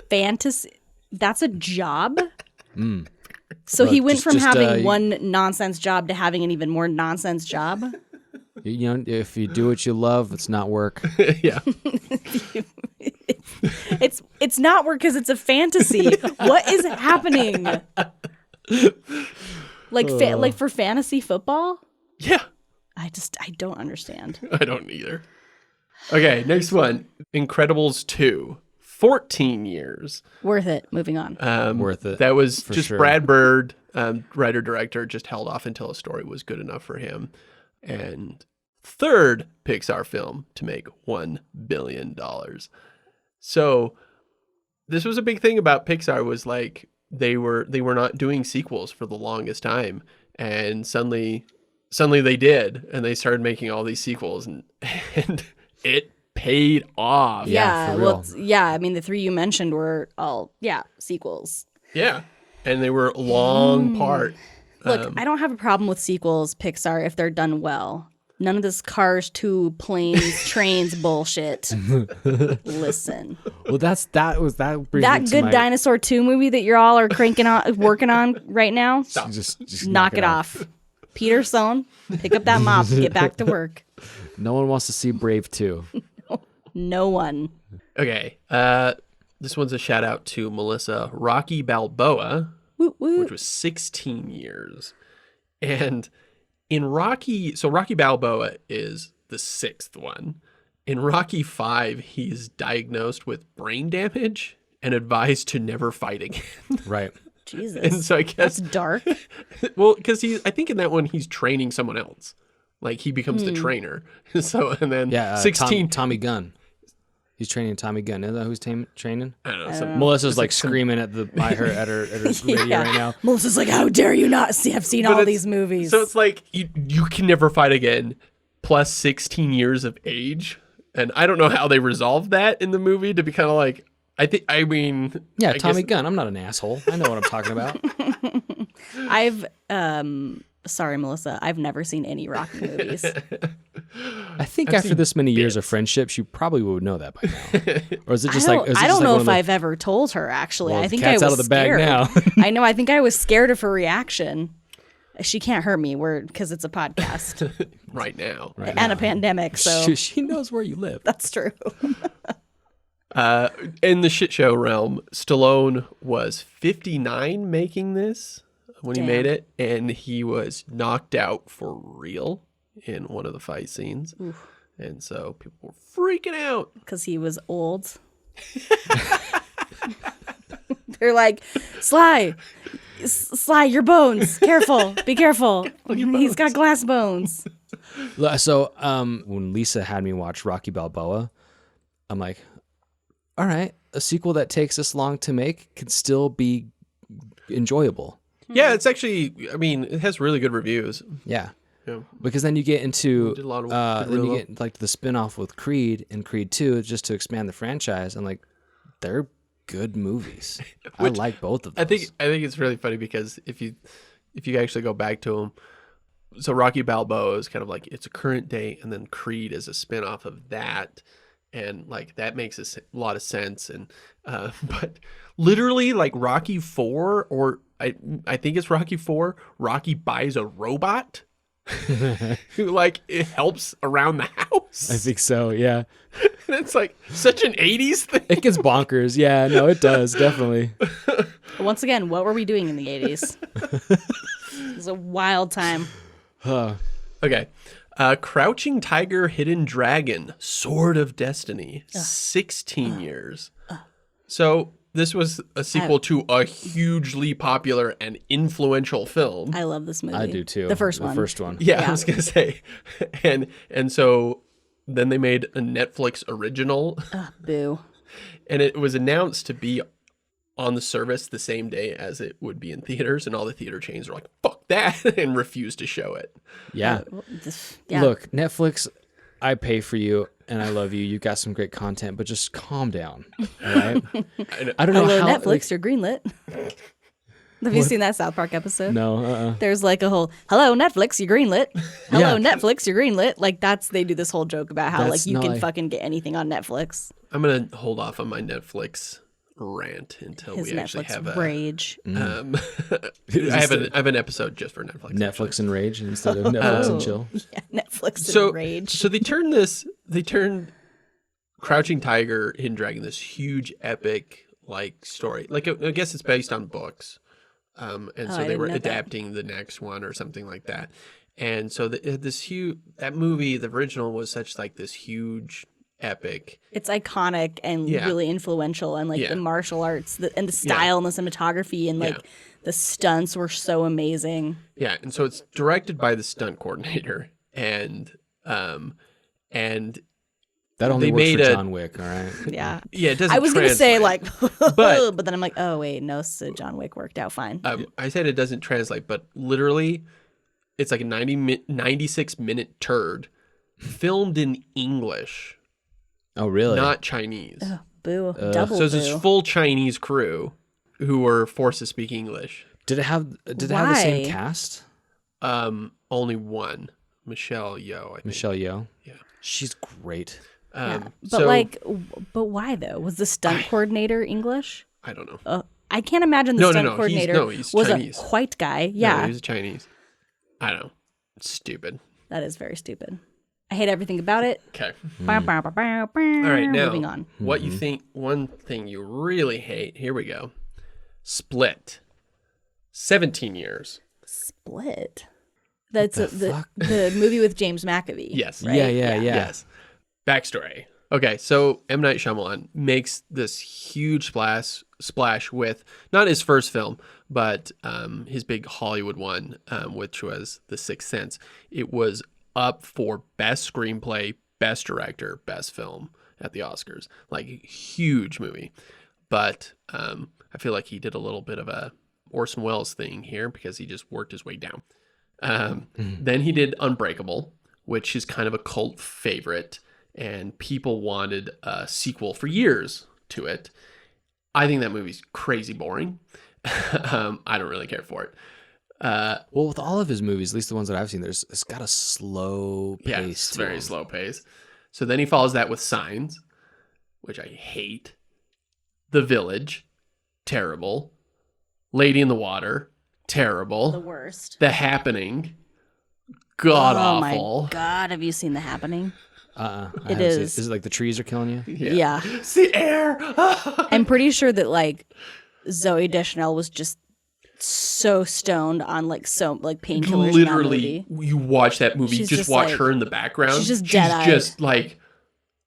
Speaker 2: Fantasy? That's a job? So he went from having one nonsense job to having an even more nonsense job?
Speaker 3: You know, if you do what you love, it's not work.
Speaker 1: Yeah.
Speaker 2: It's not work because it's a fantasy. What is happening? Like for fantasy football?
Speaker 1: Yeah.
Speaker 2: I don't understand.
Speaker 1: I don't either. Okay, next one. Incredibles 2. 14 years.
Speaker 2: Worth it. Moving on.
Speaker 3: Worth it.
Speaker 1: That was just
Speaker 3: sure.
Speaker 1: Brad Bird, writer-director, just held off until a story was good enough for him. And third Pixar film to make $1 billion. So this was a big thing about Pixar, was like they were not doing sequels for the longest time. And suddenly they did, and they started making all these sequels, and it paid off.
Speaker 2: Yeah, I mean, the three you mentioned were all sequels.
Speaker 1: Yeah, and they were long part.
Speaker 2: Look, I don't have a problem with sequels, Pixar, if they're done well. None of this cars, 2 planes, trains bullshit. Listen.
Speaker 3: Well, that brings
Speaker 2: That
Speaker 3: me to
Speaker 2: Good
Speaker 3: my,
Speaker 2: Dinosaur 2 movie that you're all are working on right now.
Speaker 3: Just
Speaker 2: Knock it off. Peter Sohn, pick up that mop, get back to work.
Speaker 3: No one wants to see Brave 2.
Speaker 2: No one.
Speaker 1: Okay. This one's a shout out to Melissa. Rocky Balboa,
Speaker 2: Woot, woot.
Speaker 1: which was 16 years. And in Rocky, so Rocky Balboa is the 6th one. In Rocky 5, he's diagnosed with brain damage and advised to never fight again.
Speaker 3: Right.
Speaker 2: Jesus.
Speaker 1: And so I guess
Speaker 2: That's dark.
Speaker 1: well, because I think in that one he's training someone else. Like he becomes the trainer. So and then
Speaker 3: Yeah,
Speaker 1: 16.
Speaker 3: Tommy Gunn. He's training Tommy Gunn. Isn't that who's training?
Speaker 1: I don't know. Some,
Speaker 3: Melissa's like screaming at her radio right now.
Speaker 2: Melissa's like, how dare you not have seen
Speaker 1: But
Speaker 2: all
Speaker 1: it's-
Speaker 2: these movies?
Speaker 1: So it's like you can never fight again, plus 16 years of age, and I don't know how they resolved that in the movie to be kind of like I mean
Speaker 3: Yeah,
Speaker 1: I
Speaker 3: Tommy
Speaker 1: guess-
Speaker 3: Gunn. I'm not an asshole. I know what I'm talking about.
Speaker 2: I've sorry, Melissa, I've never seen any Rocky movies.
Speaker 3: I think after this many years of friendship, she probably would know that by now. Or is it just like? Is it
Speaker 2: I
Speaker 3: just
Speaker 2: don't know
Speaker 3: like
Speaker 2: if
Speaker 3: one of
Speaker 2: I've ever told her. Actually,
Speaker 3: Well,
Speaker 2: I
Speaker 3: the
Speaker 2: think
Speaker 3: cat's
Speaker 2: I was
Speaker 3: out of the bag
Speaker 2: scared.
Speaker 3: now.
Speaker 2: I know. I think I was scared of her reaction. She can't hurt me. Because it's a podcast
Speaker 1: right now.
Speaker 2: and a pandemic. So
Speaker 3: she knows where you live.
Speaker 2: that's true.
Speaker 1: In the shit show realm, Stallone was 59 making this when he made it, and he was knocked out for real in one of the fight scenes. And so people were freaking out.
Speaker 2: Because he was old. They're like, Sly, your bones. Careful. Be careful. He's got glass bones.
Speaker 3: So when Lisa had me watch Rocky Balboa, I'm like, all right, a sequel that takes this long to make can still be enjoyable.
Speaker 1: Yeah, it's actually, I mean, it has really good reviews.
Speaker 3: Yeah.
Speaker 1: Yeah.
Speaker 3: Because then you get into
Speaker 1: Did a lot of
Speaker 3: then you
Speaker 1: really
Speaker 3: get like the spin-off with Creed and Creed 2 just to expand the franchise, and like they're good movies. I like both of those.
Speaker 1: I think it's really funny because if you actually go back to them, so Rocky Balboa is kind of like it's a current day, and then Creed is a spin-off of that, and like that makes a lot of sense. And but literally like Rocky 4, or I think it's Rocky 4, Rocky buys a robot who like it helps around the house.
Speaker 3: I think so, yeah.
Speaker 1: And it's like such an 80s thing.
Speaker 3: It gets bonkers. Yeah, no, it does, definitely.
Speaker 2: Once again, what were we doing in the 80s? It was a wild time.
Speaker 1: Okay. Crouching Tiger, Hidden Dragon, Sword of Destiny, 16 years. So this was a sequel to a hugely popular and influential film.
Speaker 2: I love this movie.
Speaker 3: I do too.
Speaker 2: The first one.
Speaker 3: The first one.
Speaker 1: Yeah,
Speaker 2: Yeah.
Speaker 1: I was going to say. And so then they made a Netflix original,
Speaker 2: Boo.
Speaker 1: and it was announced to be on the service the same day as it would be in theaters, and all the theater chains were like, fuck that, and refused to show it.
Speaker 3: Yeah.
Speaker 2: Yeah.
Speaker 3: Look, Netflix, I pay for you and I love you. You got some great content, but just calm down. All right. I don't know
Speaker 2: Hello,
Speaker 3: how
Speaker 2: Netflix, you're greenlit. Have you seen that South Park episode?
Speaker 3: No.
Speaker 2: There's like a whole, hello, Netflix, you're greenlit. Hello, Netflix, you're greenlit. Like they do this whole joke about how
Speaker 3: That's
Speaker 2: like you
Speaker 3: not
Speaker 2: can
Speaker 3: like-
Speaker 2: fucking get anything on Netflix.
Speaker 1: I'm going to hold off on my Netflix rant until
Speaker 2: His
Speaker 1: we actually
Speaker 2: Netflix
Speaker 1: have a
Speaker 2: rage.
Speaker 1: I have an episode just for Netflix.
Speaker 3: Netflix and Rage instead of Netflix and Chill.
Speaker 2: Yeah, Netflix
Speaker 1: So
Speaker 2: and rage.
Speaker 1: So they turned Crouching Tiger, Hidden Dragon, this huge epic like story. Like I guess it's based on books, and so
Speaker 2: I
Speaker 1: they
Speaker 2: didn't
Speaker 1: were
Speaker 2: know that.
Speaker 1: adapting the next one or something like that. And so that movie, the original, was such like this huge epic.
Speaker 2: It's iconic and
Speaker 1: Yeah.
Speaker 2: really influential, and like
Speaker 1: Yeah.
Speaker 2: the martial arts and the style and the cinematography and like the stunts were so amazing.
Speaker 1: Yeah, and so it's directed by the stunt coordinator, and
Speaker 3: That only
Speaker 1: They
Speaker 3: works
Speaker 1: made
Speaker 3: for
Speaker 1: a-
Speaker 3: John Wick, all right?
Speaker 2: Yeah.
Speaker 1: yeah, it doesn't.
Speaker 2: I was gonna say
Speaker 1: translate.
Speaker 2: like,
Speaker 1: But-
Speaker 2: but then I'm like, oh wait, no, so John Wick worked out fine.
Speaker 1: I said it doesn't translate, but literally, it's like a 96-minute turd filmed in English,
Speaker 3: Oh, really?
Speaker 1: not Chinese.
Speaker 2: Boo, double
Speaker 1: So it's
Speaker 2: boo.
Speaker 1: this full Chinese crew who were forced to speak English.
Speaker 3: Did it have the same
Speaker 2: Why?
Speaker 3: cast?
Speaker 1: Only one, Michelle Yeoh. I think.
Speaker 3: Michelle Yeoh.
Speaker 1: Yeah.
Speaker 3: She's great.
Speaker 2: But
Speaker 1: So,
Speaker 2: but why though? Was the stunt coordinator English?
Speaker 1: I don't know.
Speaker 2: I can't imagine the stunt coordinator
Speaker 1: He's
Speaker 2: was
Speaker 1: Chinese.
Speaker 2: a white guy.
Speaker 1: No,
Speaker 2: Yeah,
Speaker 1: he's Chinese. I don't know. It's stupid.
Speaker 2: that is very stupid. I hate everything about it.
Speaker 1: Okay.
Speaker 2: All
Speaker 1: All right, now
Speaker 2: moving on.
Speaker 1: what you think? One thing you really hate. Here we go. Split. 17 years.
Speaker 2: Split. That's the movie with James McAvee.
Speaker 1: Yes.
Speaker 2: right?
Speaker 3: Yeah.
Speaker 1: Yes. Backstory. Okay, so M. Night Shyamalan makes this huge splash with not his first film, but his big Hollywood one, which was The Sixth Sense. It was up for Best Screenplay, Best Director, Best Film at the Oscars. Like, huge movie. But I feel like he did a little bit of a Orson Welles thing here because he just worked his way down. Then he did Unbreakable, which is kind of a cult favorite, and people wanted a sequel for years to it. I think that movie's crazy boring. I don't really care for it.
Speaker 3: Well, with all of his movies, at least the ones that I've seen, it's got a slow pace.
Speaker 1: Yeah, it's
Speaker 3: to
Speaker 1: very
Speaker 3: them.
Speaker 1: slow pace. So then he follows that with Signs, which I hate. The Village, terrible. Lady in the Water, terrible.
Speaker 2: The worst.
Speaker 1: The Happening, god awful.
Speaker 2: Oh my god, have you seen The Happening?
Speaker 3: I
Speaker 2: It
Speaker 3: haven't seen
Speaker 2: is.
Speaker 3: Is it like the trees are killing you?
Speaker 2: Yeah.
Speaker 1: It's the air.
Speaker 2: I'm pretty sure that like Zoe Deschanel was just so stoned on like painkillers.
Speaker 1: Literally,
Speaker 2: in that movie.
Speaker 1: you watch that movie,
Speaker 2: She's
Speaker 1: just
Speaker 2: just
Speaker 1: watch
Speaker 2: like-
Speaker 1: her in the background.
Speaker 2: she's just dead-eyed.
Speaker 1: just like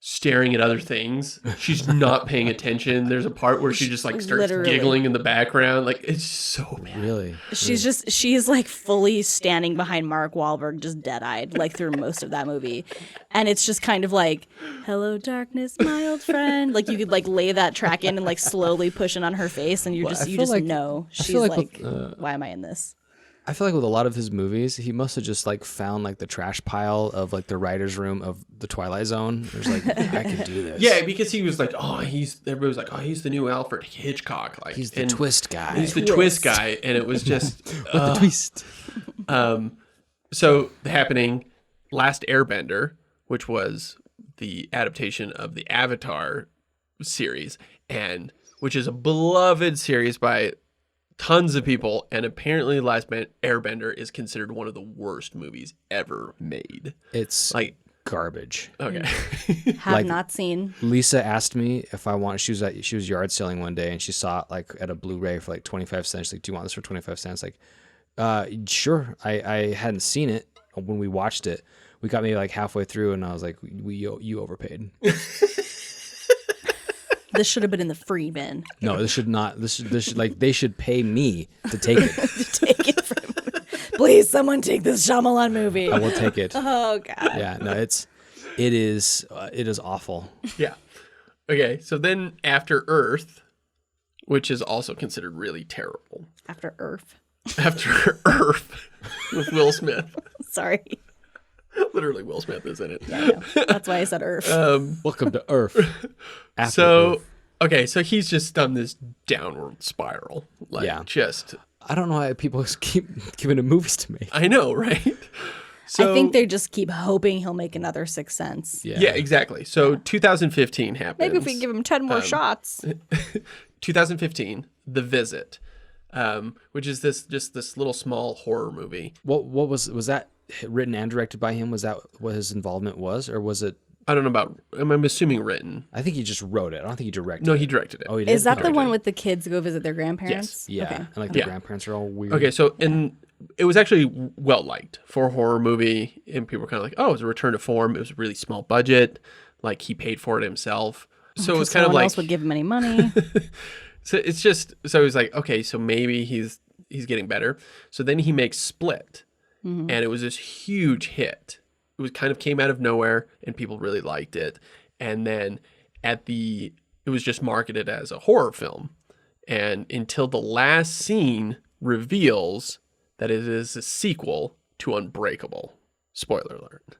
Speaker 1: staring at other things. She's not paying attention. There's a part where she just like starts
Speaker 2: Literally.
Speaker 1: giggling in the background. Like, it's so bad.
Speaker 3: Really?
Speaker 2: She's like fully standing behind Mark Wahlberg, just dead-eyed, like through most of that movie. And it's just kind of like, hello darkness, my old friend. Like you could like lay that track in and like slowly push it on her face and you
Speaker 3: Well, I
Speaker 2: just
Speaker 3: feel like-
Speaker 2: know
Speaker 3: I
Speaker 2: she's
Speaker 3: feel like
Speaker 2: like,
Speaker 3: with,
Speaker 2: why am I in this?
Speaker 3: I feel like with a lot of his movies, he must have just like found like the trash pile of like the writer's room of the Twilight Zone. There's like, I could do this.
Speaker 1: Yeah, because he was like, everybody was like, he's the new Alfred Hitchcock. Like,
Speaker 3: He's the
Speaker 1: and
Speaker 3: twist guy.
Speaker 1: He's the twist guy. And it was just,
Speaker 3: the twist.
Speaker 1: So The Happening, Last Airbender, which was the adaptation of the Avatar series, and which is a beloved series by tons of people, and apparently Last Airbender is considered one of the worst movies ever made.
Speaker 3: It's
Speaker 1: Like,
Speaker 3: garbage.
Speaker 1: okay.
Speaker 2: Have
Speaker 3: Like-
Speaker 2: not seen.
Speaker 3: Lisa asked me if I want. She was yard selling one day, and she saw it like at a Blu-ray for like 25 cents. She's like, do you want this for 25 cents? Like, sure. I hadn't seen it when we watched it. We got maybe like halfway through, and I was like, you overpaid.
Speaker 2: This should have been in the free bin.
Speaker 3: No, this should not. This should like they should pay me to take it.
Speaker 2: Take it from Please, someone take this Shyamalan movie.
Speaker 3: I will take it.
Speaker 2: Oh god.
Speaker 3: Yeah, no, it is awful.
Speaker 1: Yeah. Okay, so then After Earth, which is also considered really terrible.
Speaker 2: After Earth.
Speaker 1: After Earth with Will Smith.
Speaker 2: Sorry.
Speaker 1: Literally, Will Smith is in it.
Speaker 2: I know. That's why I said Earth.
Speaker 3: Welcome to Earth. After
Speaker 1: So,
Speaker 3: Earth.
Speaker 1: okay, so he's just done this downward spiral. Like,
Speaker 3: Yeah.
Speaker 1: just,
Speaker 3: I don't know why people keep giving him movies to me.
Speaker 1: I know, right? So,
Speaker 2: I think they just keep hoping he'll make another Sixth Sense.
Speaker 1: yeah, exactly. So 2015 happens.
Speaker 2: Maybe if we give him 10 more shots.
Speaker 1: 2015, The Visit, which is this little small horror movie.
Speaker 3: What was that written and directed by him? Was that what his involvement was, or was it?
Speaker 1: I don't know about, I'm assuming written.
Speaker 3: I think he just wrote it. I don't think he directed.
Speaker 1: No,
Speaker 3: it.
Speaker 1: he directed it.
Speaker 3: Oh, he did.
Speaker 2: Is that the
Speaker 1: directed
Speaker 2: one
Speaker 1: it.
Speaker 2: with the kids go visit their grandparents?
Speaker 3: Yeah,
Speaker 2: Okay.
Speaker 3: and like the
Speaker 1: Yeah.
Speaker 3: grandparents are all weird.
Speaker 1: Okay, so and it was actually well liked for a horror movie, and people were kind of like, "Oh, it was a return to form." It was a really small budget, like he paid for it himself, so it was kind of
Speaker 2: Someone
Speaker 1: like
Speaker 2: else would give him any money.
Speaker 1: so it's just so he's like, okay, so maybe he's getting better. So then he makes Split, and it was this huge hit. It was kind of came out of nowhere, and people really liked it. And then it was just marketed as a horror film, and until the last scene reveals that it is a sequel to Unbreakable. Spoiler alert.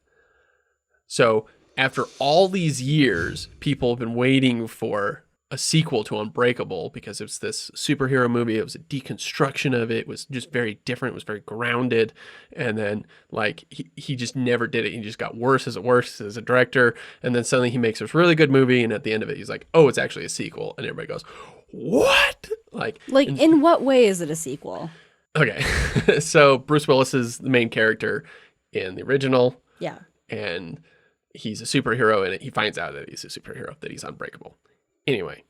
Speaker 1: So after all these years, people have been waiting for a sequel to Unbreakable because it was this superhero movie. It was a deconstruction of it. It was just very different. It was very grounded. And then like he just never did it. He just got worse as a director. And then suddenly he makes this really good movie. And at the end of it, he's like, oh, it's actually a sequel. And everybody goes, what? Like
Speaker 2: in what way is it a sequel?
Speaker 1: Okay. So Bruce Willis is the main character in the original.
Speaker 2: Yeah.
Speaker 1: And he's a superhero, and he finds out that he's a superhero, that he's unbreakable. Anyway,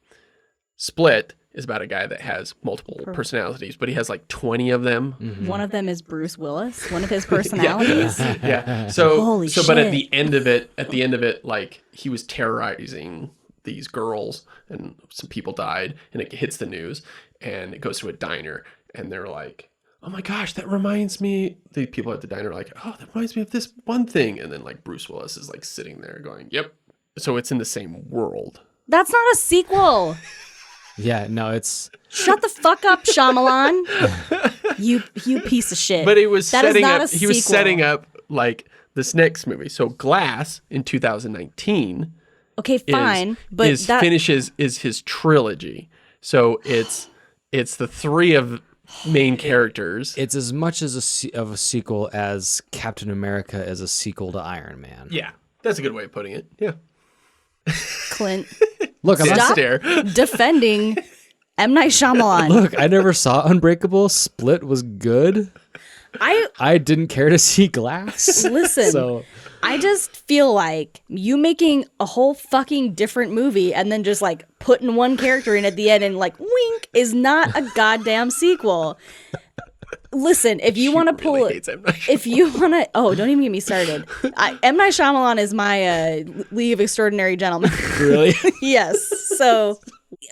Speaker 1: Split is about a guy that has multiple personalities, but he has like 20 of them.
Speaker 2: Mm-hmm. One of them is Bruce Willis, one of his personalities.
Speaker 1: Yeah. So,
Speaker 2: holy shit.
Speaker 1: But at the end of it, like he was terrorizing these girls, and some people died, and it hits the news, and it goes to a diner, and they're like, oh my gosh, that reminds me. The people at the diner are like, oh, that reminds me of this one thing. And then like Bruce Willis is like sitting there going, yep. So it's in the same world.
Speaker 2: That's not a sequel.
Speaker 3: Yeah, no, it's...
Speaker 2: Shut the fuck up, Shyamalan. you piece of shit.
Speaker 1: But it was
Speaker 2: that
Speaker 1: setting
Speaker 2: is not
Speaker 1: up,
Speaker 2: a
Speaker 1: he
Speaker 2: sequel.
Speaker 1: was setting up like this next movie. So Glass in 2019
Speaker 2: okay, fine. But
Speaker 1: is his trilogy. So it's the three of main characters.
Speaker 3: It's as much as a sequel as Captain America is a sequel to Iron Man.
Speaker 1: Yeah, that's a good way of putting it. Yeah.
Speaker 2: Clint,
Speaker 3: look, I'm
Speaker 2: stop defending M. Night Shyamalan.
Speaker 3: Look, I never saw Unbreakable. Split was good. I didn't care to see Glass.
Speaker 2: Listen,
Speaker 3: so.
Speaker 2: I just feel like you making a whole fucking different movie and then just like putting one character in at the end and like wink is not a goddamn sequel. Listen, if you want to pull it, if you want to, oh, don't even get me started. M. Night Shyamalan is my League of Extraordinary Gentlemen.
Speaker 3: Really?
Speaker 2: Yes. So,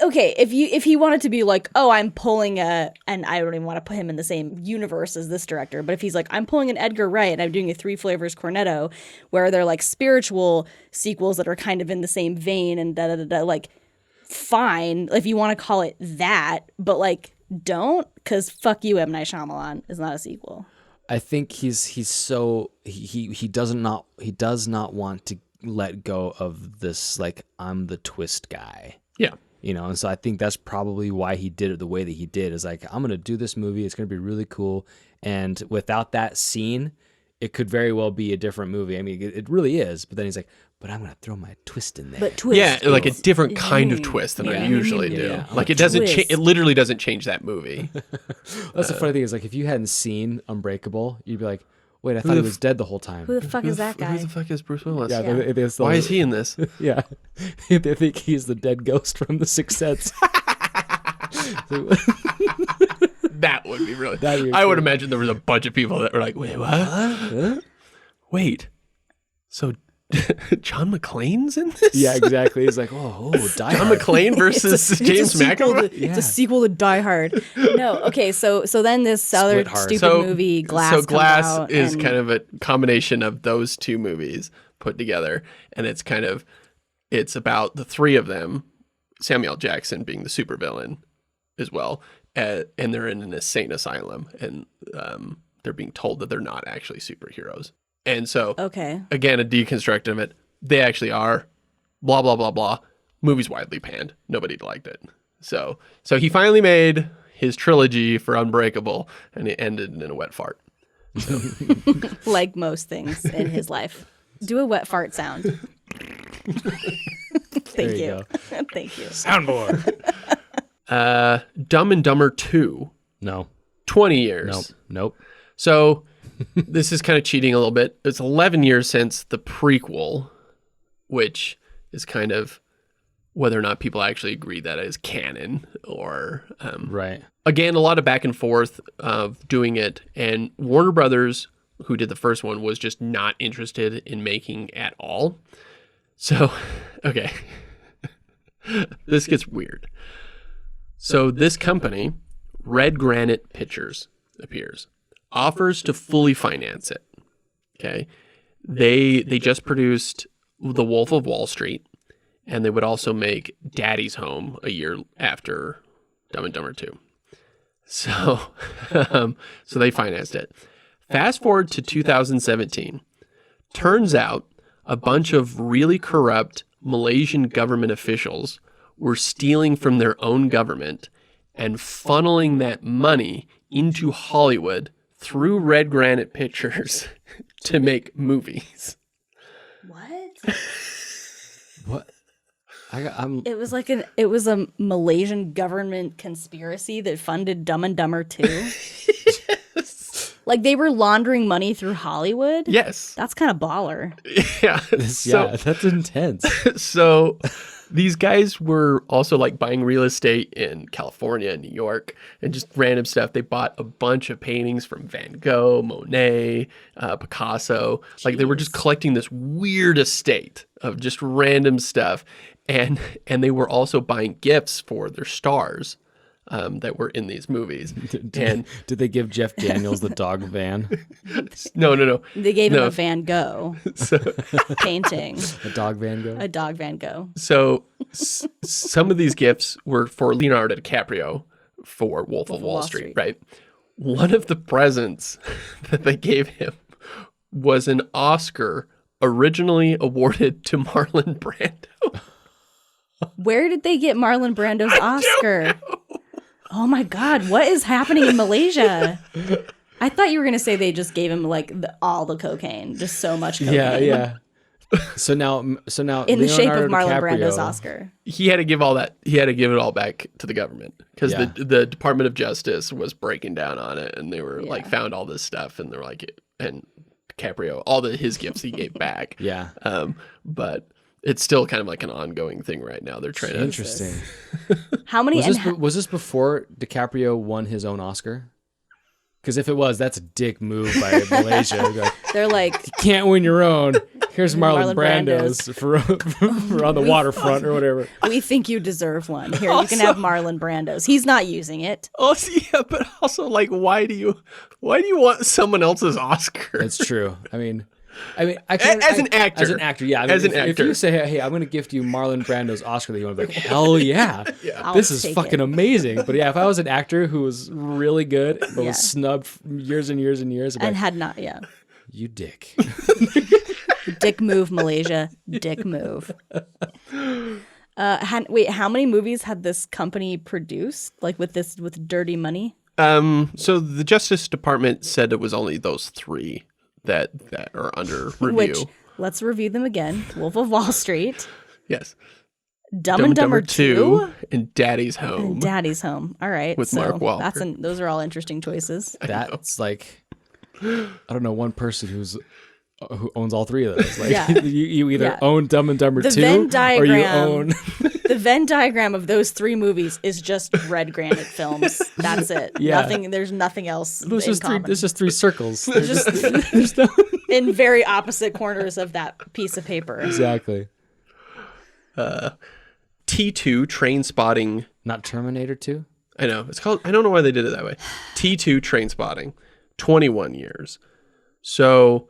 Speaker 2: okay, if he wanted to be like, oh, I'm pulling and I don't even want to put him in the same universe as this director, but if he's like, I'm pulling an Edgar Wright and I'm doing a Three Flavors Cornetto, where they're like spiritual sequels that are kind of in the same vein and da-da-da-da, like, fine, if you want to call it that, but like, don't, because fuck you, M. Night Shyamalan is not a sequel.
Speaker 3: I think he does not want to let go of this, like, I'm the twist guy.
Speaker 1: Yeah.
Speaker 3: You know, and so I think that's probably why he did it the way that he did, is like, I'm going to do this movie. It's going to be really cool. And without that scene, it could very well be a different movie. I mean, it really is. But then he's like, but I'm going to throw my twist in there.
Speaker 2: But twist.
Speaker 1: Yeah, like a different kind of twist than I usually do.
Speaker 3: Yeah.
Speaker 1: Like it doesn't it literally doesn't change that movie.
Speaker 3: That's the funny thing is, like, if you hadn't seen Unbreakable, you'd be like, wait, I thought he was dead the whole time.
Speaker 2: Who the fuck is that guy?
Speaker 1: Who the fuck is Bruce Willis?
Speaker 3: Yeah,
Speaker 1: Why is he in this?
Speaker 3: Yeah. They think he's the dead ghost from The Sixth Sense.
Speaker 1: That would be really... I would imagine there was a bunch of people that were like, wait, what? Huh? Wait, so John McClane's in this?
Speaker 3: Yeah, exactly. He's like, oh, Die
Speaker 1: John
Speaker 3: Hard.
Speaker 1: McClane versus James McAvoy?
Speaker 2: It's a sequel to Die Hard. No, okay, so then this other stupid movie, Glass,
Speaker 1: So Glass
Speaker 2: comes out
Speaker 1: is
Speaker 2: and...
Speaker 1: kind of a combination of those two movies put together, and it's about the three of them, Samuel Jackson being the supervillain as well, and they're in an insane asylum, and they're being told that they're not actually superheroes. And so, again, a deconstruction of it. They actually are, blah, blah, blah, blah. Movie's widely panned. Nobody liked it. So he finally made his trilogy for Unbreakable, and it ended in a wet fart. So.
Speaker 2: Like most things in his life. Do a wet fart sound. Thank you. Thank you.
Speaker 3: Soundboard.
Speaker 1: Dumb and Dumber 2.
Speaker 3: No.
Speaker 1: 20 years.
Speaker 3: Nope.
Speaker 1: So this is kind of cheating a little bit. It's 11 years since the prequel, which is kind of whether or not people actually agree that is canon or...
Speaker 3: right.
Speaker 1: Again, a lot of back and forth of doing it. And Warner Brothers, who did the first one, was just not interested in making at all. So, okay. This gets weird. So this company, Red Granite Pictures, appears. Offers to fully finance it. Okay. They just produced The Wolf of Wall Street, and they would also make Daddy's Home a year after Dumb and Dumber 2. So they financed it. Fast forward to 2017. Turns out a bunch of really corrupt Malaysian government officials were stealing from their own government and funneling that money into Hollywood through Red Granite Pictures to make movies.
Speaker 2: What?
Speaker 3: What? I'm.
Speaker 2: It was a Malaysian government conspiracy that funded Dumb and Dumber 2.
Speaker 1: Yes.
Speaker 2: Like they were laundering money through Hollywood?
Speaker 1: Yes.
Speaker 2: That's kind of baller.
Speaker 1: Yeah.
Speaker 3: Yeah, that's intense.
Speaker 1: So these guys were also like buying real estate in California and New York and just random stuff. They bought a bunch of paintings from Van Gogh, Monet, Picasso. Like they were just collecting this weird estate of just random stuff. And they were also buying gifts for their stars that were in these movies.
Speaker 3: Did they give Jeff Daniels the dog van?
Speaker 1: No.
Speaker 2: They gave him a Van Gogh painting.
Speaker 3: A dog Van Gogh?
Speaker 2: A dog Van Gogh.
Speaker 1: So some of these gifts were for Leonardo DiCaprio for Wolf of Wall Street, right? One of the presents that they gave him was an Oscar originally awarded to Marlon Brando.
Speaker 2: Where did they get Marlon Brando's Oscar? Oh my God, what is happening in Malaysia? I thought you were going to say they just gave him like all the cocaine, just so much cocaine.
Speaker 3: Yeah. So now
Speaker 2: In
Speaker 3: Leonardo
Speaker 2: the shape of Marlon
Speaker 3: DiCaprio,
Speaker 2: Brando's Oscar.
Speaker 1: He had to give all that. He had to give it all back to the government because the Department of Justice was breaking down on it, and they were like found all this stuff, and they're like, and DiCaprio, all his gifts he gave back.
Speaker 3: Yeah.
Speaker 1: But it's still kind of like an ongoing thing right now. They're trying to.
Speaker 3: Interesting.
Speaker 2: How many?
Speaker 3: Was this before DiCaprio won his own Oscar? Because if it was, that's a dick move by Malaysia.
Speaker 2: They're like,
Speaker 3: you can't win your own. Here's Marlon Brando's for on the waterfront or whatever.
Speaker 2: We think you deserve one. Here, you can have Marlon Brando's. He's not using it.
Speaker 1: Also, yeah, but also like, why do you want someone else's Oscar?
Speaker 3: That's true. I mean, I
Speaker 1: as an actor,
Speaker 3: yeah. I mean, if you say, hey, I'm going to gift you Marlon Brando's Oscar, that you want to be like, hell yeah, this is fucking amazing. But yeah, if I was an actor who was really good but was snubbed for years and years and years,
Speaker 2: and had not,
Speaker 3: you dick.
Speaker 2: Dick move, Malaysia. Dick move. Wait, how many movies had this company produced? Like with dirty money?
Speaker 1: So the Justice Department said it was only those 3 that are under review.
Speaker 2: Which, let's review them again. Wolf of Wall Street.
Speaker 1: Yes.
Speaker 2: Dumb and Dumber 2.
Speaker 1: And Daddy's Home.
Speaker 2: All right.
Speaker 1: With Mark Wahlberg.
Speaker 2: Those are all interesting choices.
Speaker 3: That's like, I don't know, one person who owns all 3 of those. Like you either own Dumb and Dumber 2 or you own
Speaker 2: the Venn diagram of those 3 movies is just Red Granite Films. That's it.
Speaker 3: Yeah.
Speaker 2: there's nothing else.
Speaker 3: There's just 3 circles.
Speaker 2: There's in very opposite corners of that piece of paper.
Speaker 3: Exactly.
Speaker 1: T2 Train Spotting.
Speaker 3: Not Terminator 2?
Speaker 1: I know. It's called, I don't know why they did it that way. T2 Train Spotting. 21 years. So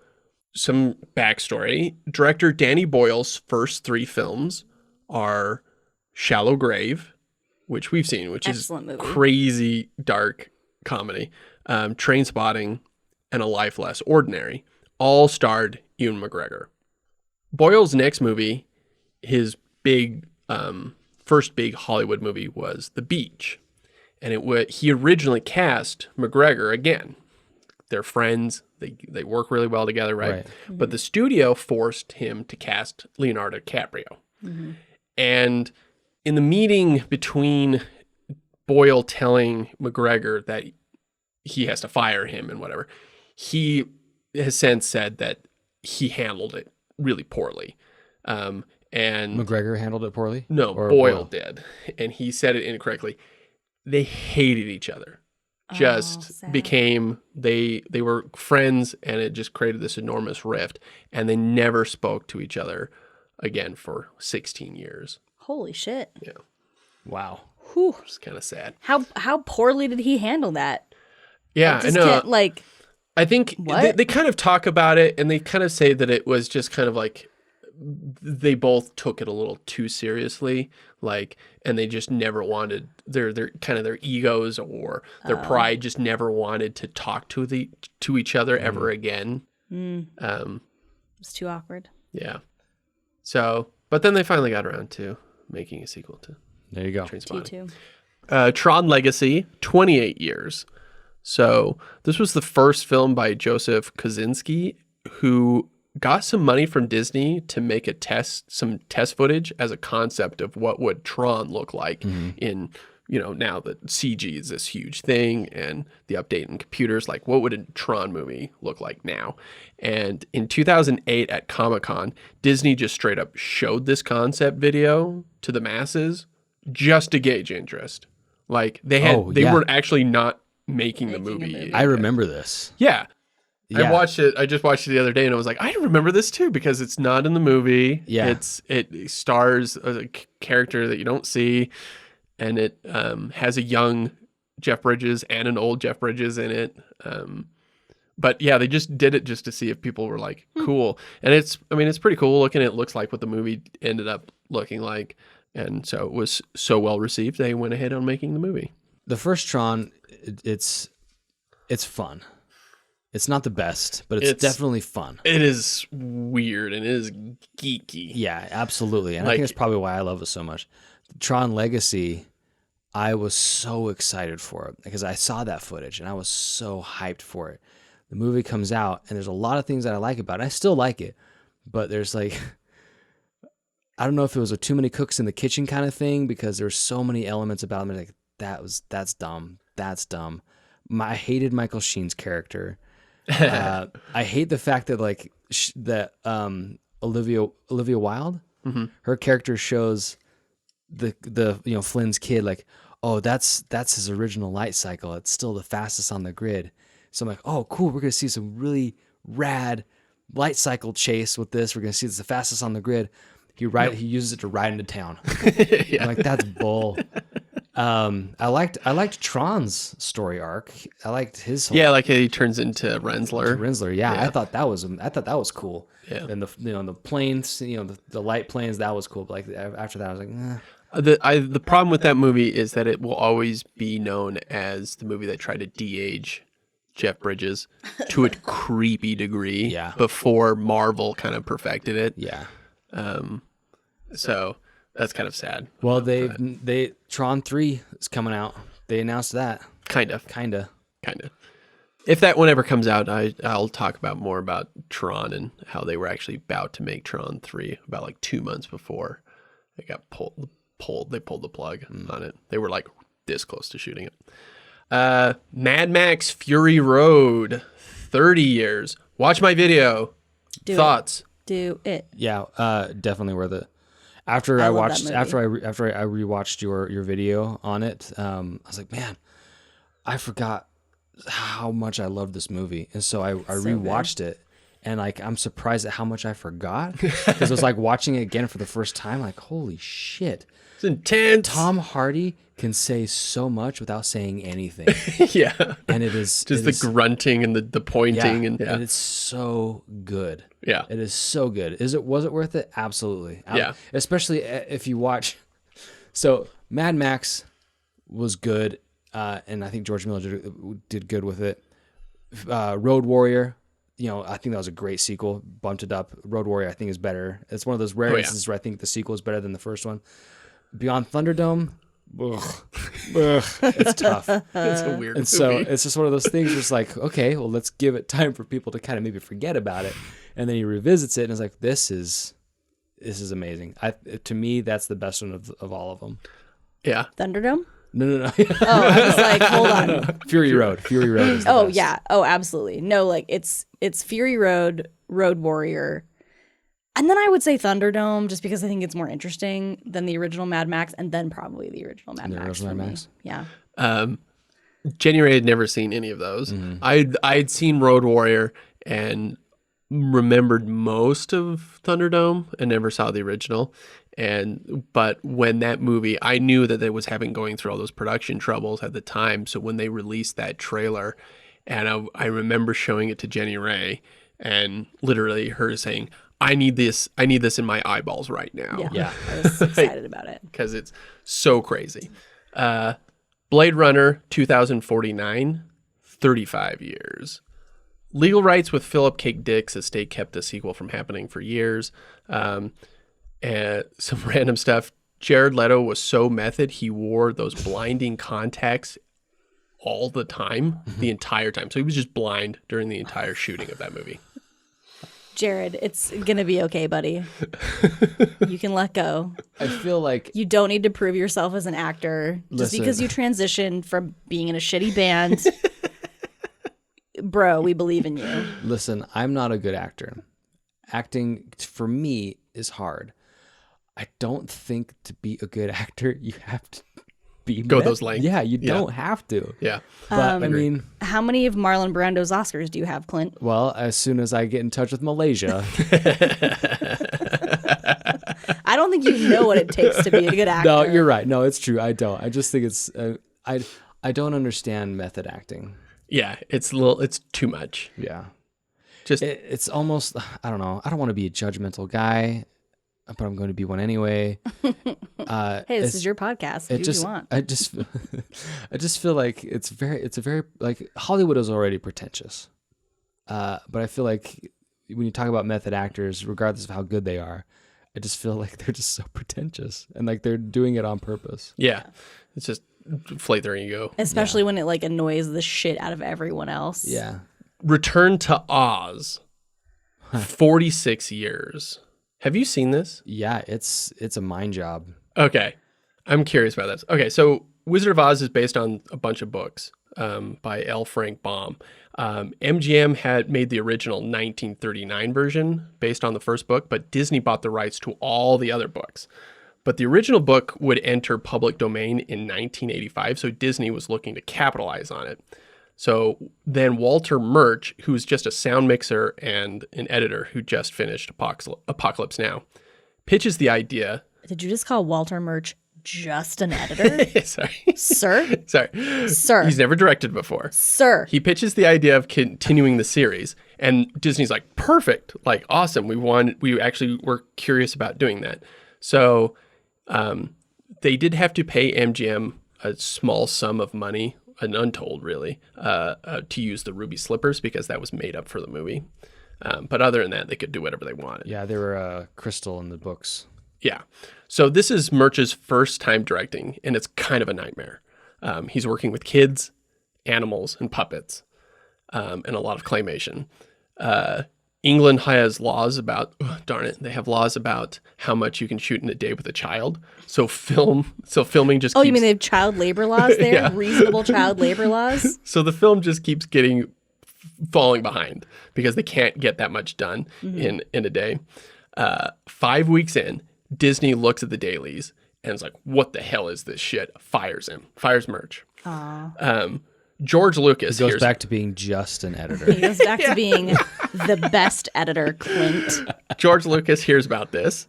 Speaker 1: some backstory. Director Danny Boyle's first 3 films are Shallow Grave, which we've seen, which
Speaker 2: Excellent
Speaker 1: is
Speaker 2: movie.
Speaker 1: Crazy dark comedy. Train Spotting and A Life Less Ordinary. All starred Ewan McGregor. Boyle's next movie, his big first big Hollywood movie, was The Beach. And he originally cast McGregor again. They're friends. They work really well together, right? Mm-hmm. But the studio forced him to cast Leonardo DiCaprio. Mm-hmm. And in the meeting between Boyle telling McGregor that he has to fire him and whatever, he has since said that he handled it really poorly. And
Speaker 3: McGregor handled it poorly?
Speaker 1: No, Boyle did. And he said it incorrectly. They hated each other. Just became, they were friends, and it just created this enormous rift, and they never spoke to each other again for 16 years.
Speaker 2: Holy shit.
Speaker 1: Yeah.
Speaker 3: Wow.
Speaker 2: Whew.
Speaker 1: It's kind of sad.
Speaker 2: How poorly did he handle that?
Speaker 1: Yeah, I know. I think
Speaker 2: what?
Speaker 1: They kind of talk about it, and they kind of say that it was just kind of like they both took it a little too seriously, and they just never wanted their kind of their egos or their pride just never wanted to talk to each other ever again.
Speaker 2: It's too awkward.
Speaker 1: Yeah. So, but then they finally got around to making a sequel to
Speaker 3: There you go.
Speaker 2: T2.
Speaker 1: Tron Legacy, 28 years. So this was the first film by Joseph Kosinski, who got some money from Disney to make some test footage as a concept of what would Tron look like in, now that CG is this huge thing and the update in computers, like what would a Tron movie look like now? And in 2008 at Comic-Con, Disney just straight up showed this concept video to the masses just to gauge interest. Like they were actually not making the movie.
Speaker 3: I remember this.
Speaker 1: Yeah. I watched it. I just watched it the other day, and I was like, I remember this too because it's not in the movie. Yeah, it stars a character that you don't see, and it has a young Jeff Bridges and an old Jeff Bridges in it. But yeah, they just did it just to see if people were like, cool. And it's pretty cool looking. It looks like what the movie ended up looking like, and so it was so well received. They went ahead on making the movie.
Speaker 3: The first Tron, it's fun. It's not the best, but it's definitely fun.
Speaker 1: It is weird and it is geeky.
Speaker 3: Yeah, absolutely. And I think that's probably why I love it so much. Tron Legacy, I was so excited for it because I saw that footage and I was so hyped for it. The movie comes out and there's a lot of things that I like about it. I still like it, but there's I don't know if it was a too many cooks in the kitchen kind of thing because there's so many elements about it. Like that's dumb. That's dumb. I hated Michael Sheen's character. I hate the fact that Olivia Wilde, her character shows the Flynn's kid like, oh, that's his original light cycle. It's still the fastest on the grid. So I'm like, oh, cool. We're gonna see some really rad light cycle chase with this. We're gonna see it's the fastest on the grid. He uses it to ride into town. I'm like, that's bull. I liked Tron's story arc. I liked his whole,
Speaker 1: like he turns into Rensler.
Speaker 3: Yeah. I thought that was cool. Yeah. And the planes, the light planes, that was cool. But after that, I was like,
Speaker 1: the problem with that movie is that it will always be known as the movie that tried to de-age Jeff Bridges to a creepy degree.
Speaker 3: Yeah.
Speaker 1: Before Marvel kind of perfected it.
Speaker 3: Yeah.
Speaker 1: So that's kind of sad.
Speaker 3: Well, they Tron 3 is coming out. They announced that.
Speaker 1: Kind of. If that one ever comes out, I'll talk more about Tron and how they were actually about to make Tron 3 about 2 months before it got pulled. They pulled the plug on it. They were this close to shooting it. Mad Max Fury Road, 30 years. Watch my video. Thoughts?
Speaker 2: Do it.
Speaker 3: Yeah, definitely worth it. After I rewatched your video on it, I was like, man, I forgot how much I loved this movie, and so I rewatched it, and I'm surprised at how much I forgot because it was like watching it again for the first time. Like, holy shit,
Speaker 1: it's intense.
Speaker 3: Tom Hardy can say so much without saying anything.
Speaker 1: Yeah,
Speaker 3: and it is
Speaker 1: just the grunting and the pointing, and
Speaker 3: it's so good.
Speaker 1: Yeah,
Speaker 3: it is so good. Was it worth it? Absolutely.
Speaker 1: Yeah,
Speaker 3: especially if you watch. So Mad Max was good, and I think George Miller did good with it. Road Warrior, I think that was a great sequel. Bumped it up. Road Warrior, I think, is better. It's one of those rare instances where I think the sequel is better than the first one. Beyond Thunderdome. It's tough.
Speaker 1: It's a weird movie.
Speaker 3: So it's just one of those things where it's like, okay, well, let's give it time for people to kind of maybe forget about it, and then he revisits it and it's like, this is amazing. To me, that's the best one of all of them.
Speaker 1: Yeah.
Speaker 2: Thunderdome?
Speaker 3: No.
Speaker 2: Oh, I was like, hold on.
Speaker 3: Fury Road is the best.
Speaker 2: Yeah. Oh, absolutely. No, it's Fury Road, Road Warrior. And then I would say Thunderdome, just because I think it's more interesting than the original Mad Max, and then probably the original Mad Max. Yeah.
Speaker 1: January had never seen any of those. Mm-hmm. I'd seen Road Warrior and remembered most of Thunderdome and never saw the original. But when that movie, I knew that it was going through all those production troubles at the time. So when they released that trailer, and I remember showing it to Jenny Ray, and literally her saying, I need this in my eyeballs right now.
Speaker 2: Yeah. I was excited about it.
Speaker 1: Because it's so crazy. Blade Runner 2049, 35 years. Legal rights with Philip K. Dick's estate kept the sequel from happening for years. And some random stuff. Jared Leto was so method, he wore those blinding contacts all the time, the entire time. So he was just blind during the entire shooting of that movie.
Speaker 2: Jared, it's gonna be okay, buddy. You can let go.
Speaker 3: I feel like
Speaker 2: you don't need to prove yourself as an actor just because you transitioned from being in a shitty band. Bro, we believe in you.
Speaker 3: Listen, I'm not a good actor. Acting for me is hard. I don't think to be a good actor you have to go
Speaker 1: those lengths.
Speaker 3: Yeah, you don't have to.
Speaker 1: Yeah.
Speaker 3: But I mean,
Speaker 2: how many of Marlon Brando's Oscars do you have, Clint?
Speaker 3: Well, as soon as I get in touch with Malaysia.
Speaker 2: I don't think you know what it takes to be a good actor.
Speaker 3: No, you're right. No, it's true. I don't. I just think it's I don't understand method acting.
Speaker 1: Yeah, it's too much.
Speaker 3: Yeah.
Speaker 1: Just
Speaker 3: it's almost, I don't know. I don't want to be a judgmental guy, but I'm going to be one anyway.
Speaker 2: Hey, this is your podcast. Do what you want.
Speaker 3: I just feel like it's a very like Hollywood is already pretentious. But I feel like when you talk about method actors, regardless of how good they are, I just feel like they're just so pretentious and like they're doing it on purpose.
Speaker 1: Yeah. It's just inflate their ego.
Speaker 2: Especially when it like annoys the shit out of everyone else.
Speaker 3: Yeah.
Speaker 1: Return to Oz. 46 years. Have you seen this?
Speaker 3: Yeah, it's a mind job.
Speaker 1: Okay. I'm curious about this. Okay, so Wizard of Oz is based on a bunch of books by L. Frank Baum. MGM had made the original 1939 version based on the first book, but Disney bought the rights to all the other books. But the original book would enter public domain in 1985, so Disney was looking to capitalize on it. So then Walter Murch, who's just a sound mixer and an editor who just finished Apocalypse Now, pitches the idea.
Speaker 2: Did you just call Walter Murch just an editor?
Speaker 1: Sorry.
Speaker 2: Sir?
Speaker 1: Sorry.
Speaker 2: Sir.
Speaker 1: He's never directed before.
Speaker 2: Sir.
Speaker 1: He pitches the idea of continuing the series, and Disney's like, perfect, like awesome. We actually were curious about doing that. So they did have to pay MGM a small sum of money, an untold really, to use the ruby slippers because that was made up for the movie. But other than that, they could do whatever they wanted.
Speaker 3: Yeah, they were crystal in the books.
Speaker 1: Yeah. So this is Murch's first time directing, and it's kind of a nightmare. He's working with kids, animals, and puppets, and a lot of claymation. England has laws about, they have laws about how much you can shoot in a day with a child. So filming just
Speaker 2: keeps... you mean they have child labor laws there? Yeah. Reasonable child labor laws?
Speaker 1: So the film just keeps falling behind because they can't get that much done in a day. 5 weeks in, Disney looks at the dailies and is like, what the hell is this shit? Fires Murch. George Lucas
Speaker 3: goes back to being just an editor.
Speaker 2: He goes back to being the best editor, Clint.
Speaker 1: George Lucas hears about this,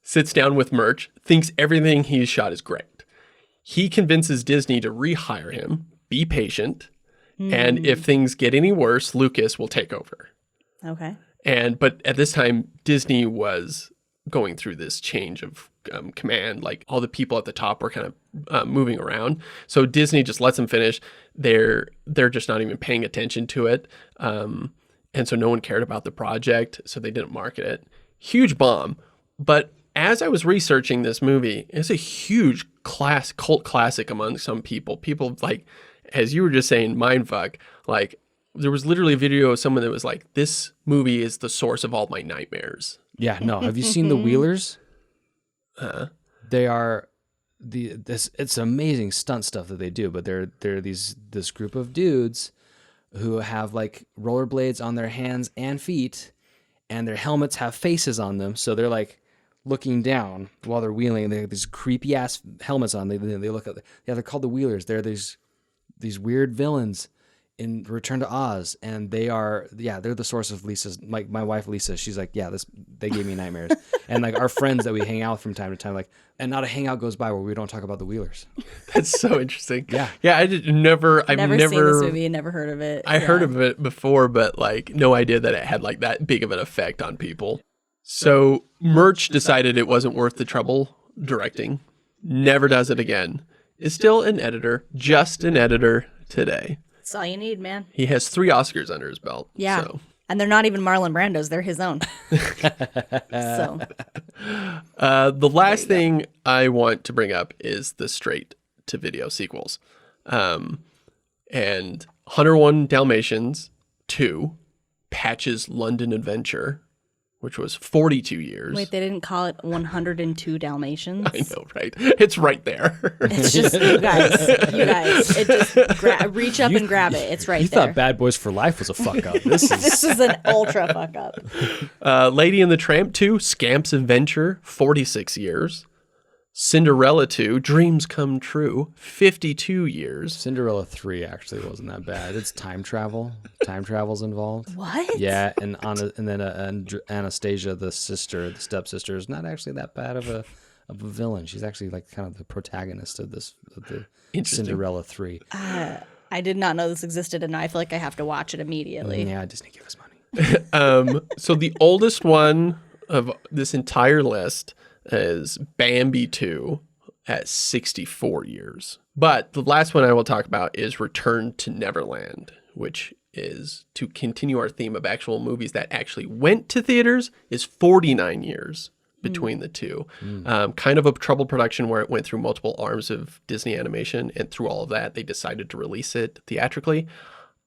Speaker 1: sits down with Murch, thinks everything he's shot is great. He convinces Disney to rehire him, be patient, and if things get any worse, Lucas will take over.
Speaker 2: Okay.
Speaker 1: But at this time, Disney was going through this change of command. Like all the people at the top were kind of moving around. So Disney just lets them finish. They're just not even paying attention to it. And so no one cared about the project. So they didn't market it. Huge bomb. But as I was researching this movie, it's a huge cult classic among some people. People like, as you were just saying, mindfuck, like there was literally a video of someone that was like, this movie is the source of all my nightmares.
Speaker 3: Yeah, no. Have you seen The Wheelers? They are it's amazing stunt stuff that they do, but they're this group of dudes who have like rollerblades on their hands and feet, and their helmets have faces on them, so they're like looking down while they're wheeling. They have these creepy ass helmets on. They look at they're called the Wheelers. They're these weird villains in Return to Oz, and they're the source of Lisa's, like my wife Lisa, she's like, they gave me nightmares. And like our friends that we hang out with from time to time, like, and not a hangout goes by where we don't talk about the Wheelers.
Speaker 1: That's so interesting.
Speaker 3: Yeah.
Speaker 1: I've never
Speaker 2: seen this movie and never heard of it.
Speaker 1: I heard of it before, but like no idea that it had like that big of an effect on people. So Murch decided it wasn't worth the trouble directing, never does it again, is still an editor, just an editor today.
Speaker 2: That's all you need, man.
Speaker 1: He has 3 Oscars under his belt.
Speaker 2: Yeah.
Speaker 1: So.
Speaker 9: And they're not even Marlon Brando's; they're his own. So,
Speaker 1: the last thing I want to bring up is the straight-to-video sequels, and 101 Dalmatians 2, Patch's London Adventure, which was 42 years.
Speaker 9: wait, they didn't call it 102 Dalmatians?
Speaker 1: I know, right? It's right there.
Speaker 9: It's just, you guys, it just reach up and grab it. It's right
Speaker 3: You
Speaker 9: there.
Speaker 3: thought Bad Boys for Life was a fuck up. This
Speaker 9: This is an ultra fuck up.
Speaker 1: Lady and the Tramp 2, Scamp's Adventure, 46 years. Cinderella 2, Dreams Come True, 52 years.
Speaker 3: Cinderella 3 actually wasn't that bad. It's time travel. Time travel's involved.
Speaker 9: What?
Speaker 3: Yeah, and then Anastasia, the stepsister, is not actually that bad of a villain. She's actually like kind of the protagonist of the Cinderella 3.
Speaker 9: I did not know this existed, and I feel like I have to watch it immediately.
Speaker 3: Yeah, Disney give us money.
Speaker 1: So the oldest one of this entire list is Bambi 2 at 64 years. But the last one I will talk about is Return to Neverland, which is, to continue our theme of actual movies that actually went to theaters, is 49 years between the two. Kind of a troubled production where it went through multiple arms of Disney Animation, and through all of that, they decided to release it theatrically.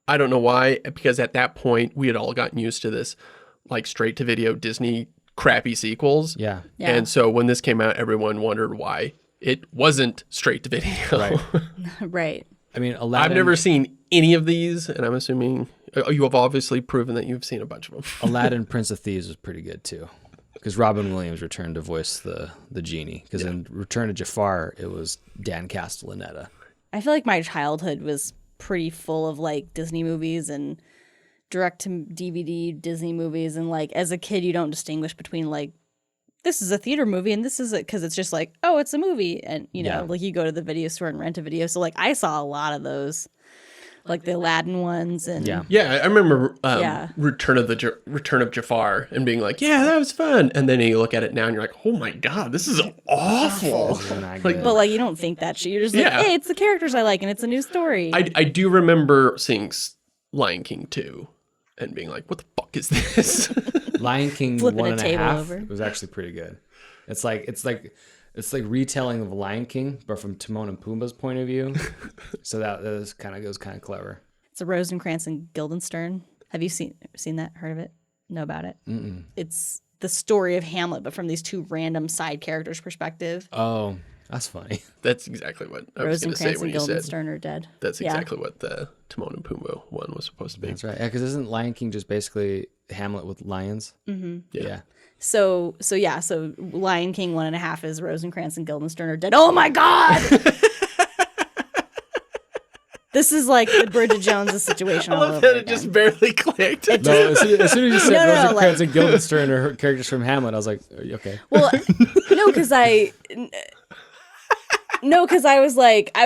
Speaker 1: I don't know why, because at that point, we had all gotten used to this, like, straight-to-video Disney crappy sequels.
Speaker 3: Yeah.
Speaker 1: And so when this came out, everyone wondered why it wasn't straight to video.
Speaker 3: Right.
Speaker 9: Right.
Speaker 3: I mean, Aladdin,
Speaker 1: I've never seen any of these, and I'm assuming you have obviously proven that you've seen a bunch of them.
Speaker 3: Aladdin Prince of Thieves was pretty good too, because Robin Williams returned to voice the genie. Because in Return to Jafar, it was Dan Castellaneta.
Speaker 9: I feel like my childhood was pretty full of like Disney movies and direct to DVD Disney movies, and like as a kid you don't distinguish between like this is a theater movie and this is it, because it's just like, oh, it's a movie, and you know, like you go to the video store and rent a video. So like I saw a lot of those, like the Aladdin ones, and
Speaker 1: I remember Return of Jafar and being like, yeah, that was fun, and then you look at it now and you're like, oh my god, this is awful.
Speaker 9: Like, but like you don't think that shit. You're just like, hey, it's the characters I like and it's a new story.
Speaker 1: I do remember seeing Lion King 2 and being like, what the fuck is this?
Speaker 3: Lion King
Speaker 9: Flipping
Speaker 3: 1.5
Speaker 9: over.
Speaker 3: was actually pretty good. It's like retelling of Lion King, but from Timon and Pumbaa's point of view. So that goes kind of clever.
Speaker 9: It's a Rosencrantz and Guildenstern. Have you seen that? Heard of it? Know about it?
Speaker 3: Mm-mm.
Speaker 9: It's the story of Hamlet, but from these two random side characters' perspective.
Speaker 3: Oh, that's funny.
Speaker 1: That's exactly what I was going to say when you said
Speaker 9: Guildenstern are dead.
Speaker 1: That's exactly what the Timon and Pumbaa one was supposed to be.
Speaker 3: That's right. Yeah, because isn't Lion King just basically Hamlet with lions?
Speaker 9: Mm-hmm.
Speaker 3: Yeah.
Speaker 9: So Lion King 1.5 is Rosencrantz and Guildenstern are dead. Oh my god! This is like the Bridget Jones' situation.
Speaker 1: I love that it just barely clicked.
Speaker 3: As soon as you said Rosencrantz and Guildenstern are her characters from Hamlet, I was like, okay.
Speaker 9: Well, no, because I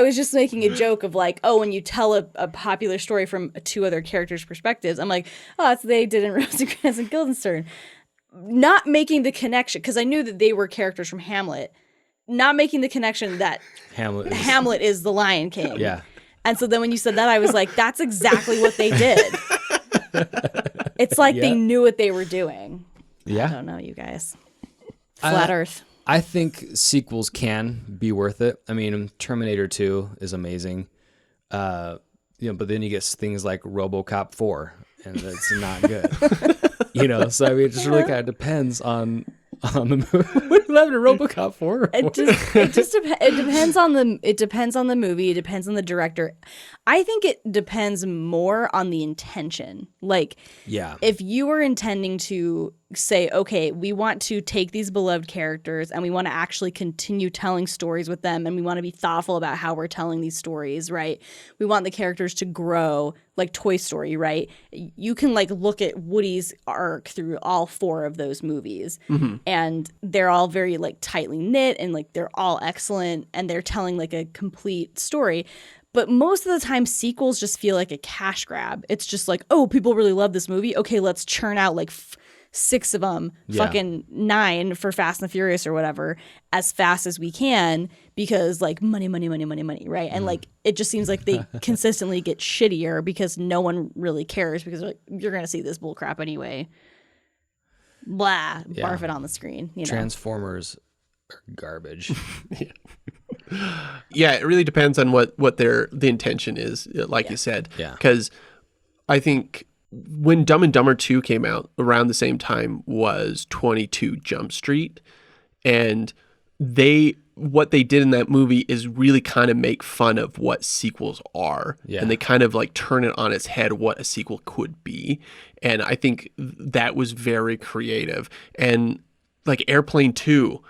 Speaker 9: was just making a joke of like, oh, when you tell a popular story from two other characters' perspectives, I'm like, oh, that's what they did in Rosencrantz and Guildenstern. Not making the connection, because I knew that they were characters from Hamlet, not making the connection that Hamlet is the Lion King.
Speaker 3: Yeah.
Speaker 9: And so then when you said that, I was like, that's exactly what they did. It's like they knew what they were doing.
Speaker 3: Yeah.
Speaker 9: I don't know, you guys. Flat Earth.
Speaker 3: I think sequels can be worth it. I mean, Terminator 2 is amazing. But then you get things like RoboCop 4, and it's not good. So I mean, it just really kind of depends on the movie. What do you have in RoboCop 4?
Speaker 9: It depends on the movie. It depends on the director. I think it depends more on the intention. Like, if you were intending to say, okay, we want to take these beloved characters and we want to actually continue telling stories with them, and we want to be thoughtful about how we're telling these stories, right? We want the characters to grow, like Toy Story, right? You can like look at Woody's arc through all 4 of those movies, and they're all very like tightly knit, and like they're all excellent, and they're telling like a complete story. But most of the time, sequels just feel like a cash grab. It's just like, oh, people really love this movie. Okay, let's churn out like 6 of them, fucking 9 for Fast and the Furious or whatever, as fast as we can because like money, right? And like it just seems like they consistently get shittier because no one really cares because like, you're gonna see this bull crap anyway. Blah, barf it on the screen. You know?
Speaker 3: Transformers are garbage.
Speaker 1: Yeah, it really depends on what the intention is, like you said.
Speaker 3: Yeah.
Speaker 1: Because I think when Dumb and Dumber 2 came out around the same time was 22 Jump Street. And what they did in that movie is really kind of make fun of what sequels are. Yeah. And they kind of like turn it on its head what a sequel could be. And I think that was very creative. And like Airplane 2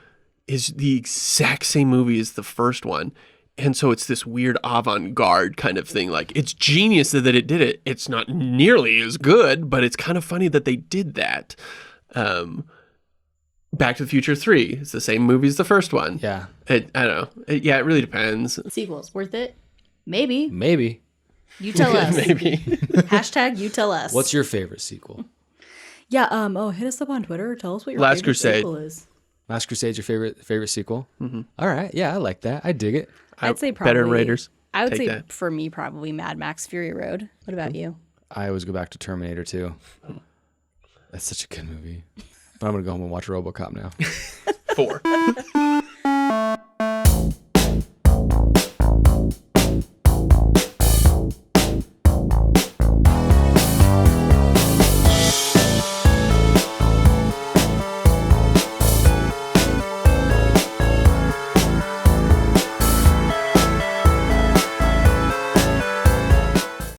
Speaker 1: is the exact same movie as the first one. And so it's this weird avant-garde kind of thing. Like, it's genius that it did it. It's not nearly as good, but it's kind of funny that they did that. Back to the Future 3. It's the same movie as the first one.
Speaker 3: Yeah.
Speaker 1: I don't know. It really depends.
Speaker 2: Sequels, worth it? Maybe.
Speaker 3: Maybe.
Speaker 9: You tell us.
Speaker 1: Maybe.
Speaker 9: Hashtag you tell us.
Speaker 3: What's your favorite sequel?
Speaker 9: Yeah, hit us up on Twitter. Tell us what your
Speaker 1: Last
Speaker 9: favorite
Speaker 1: Crusade.
Speaker 9: sequel is.
Speaker 3: Last Crusade's your favorite sequel? Mm-hmm. All right. Yeah, I like that. I dig it.
Speaker 9: I'd say probably
Speaker 1: Better than Raiders.
Speaker 9: I would
Speaker 1: Take
Speaker 9: say
Speaker 1: that.
Speaker 9: for me probably Mad Max Fury Road. What about you?
Speaker 3: I always go back to Terminator 2. That's such a good movie. But I'm going to go home and watch RoboCop now.
Speaker 1: 4.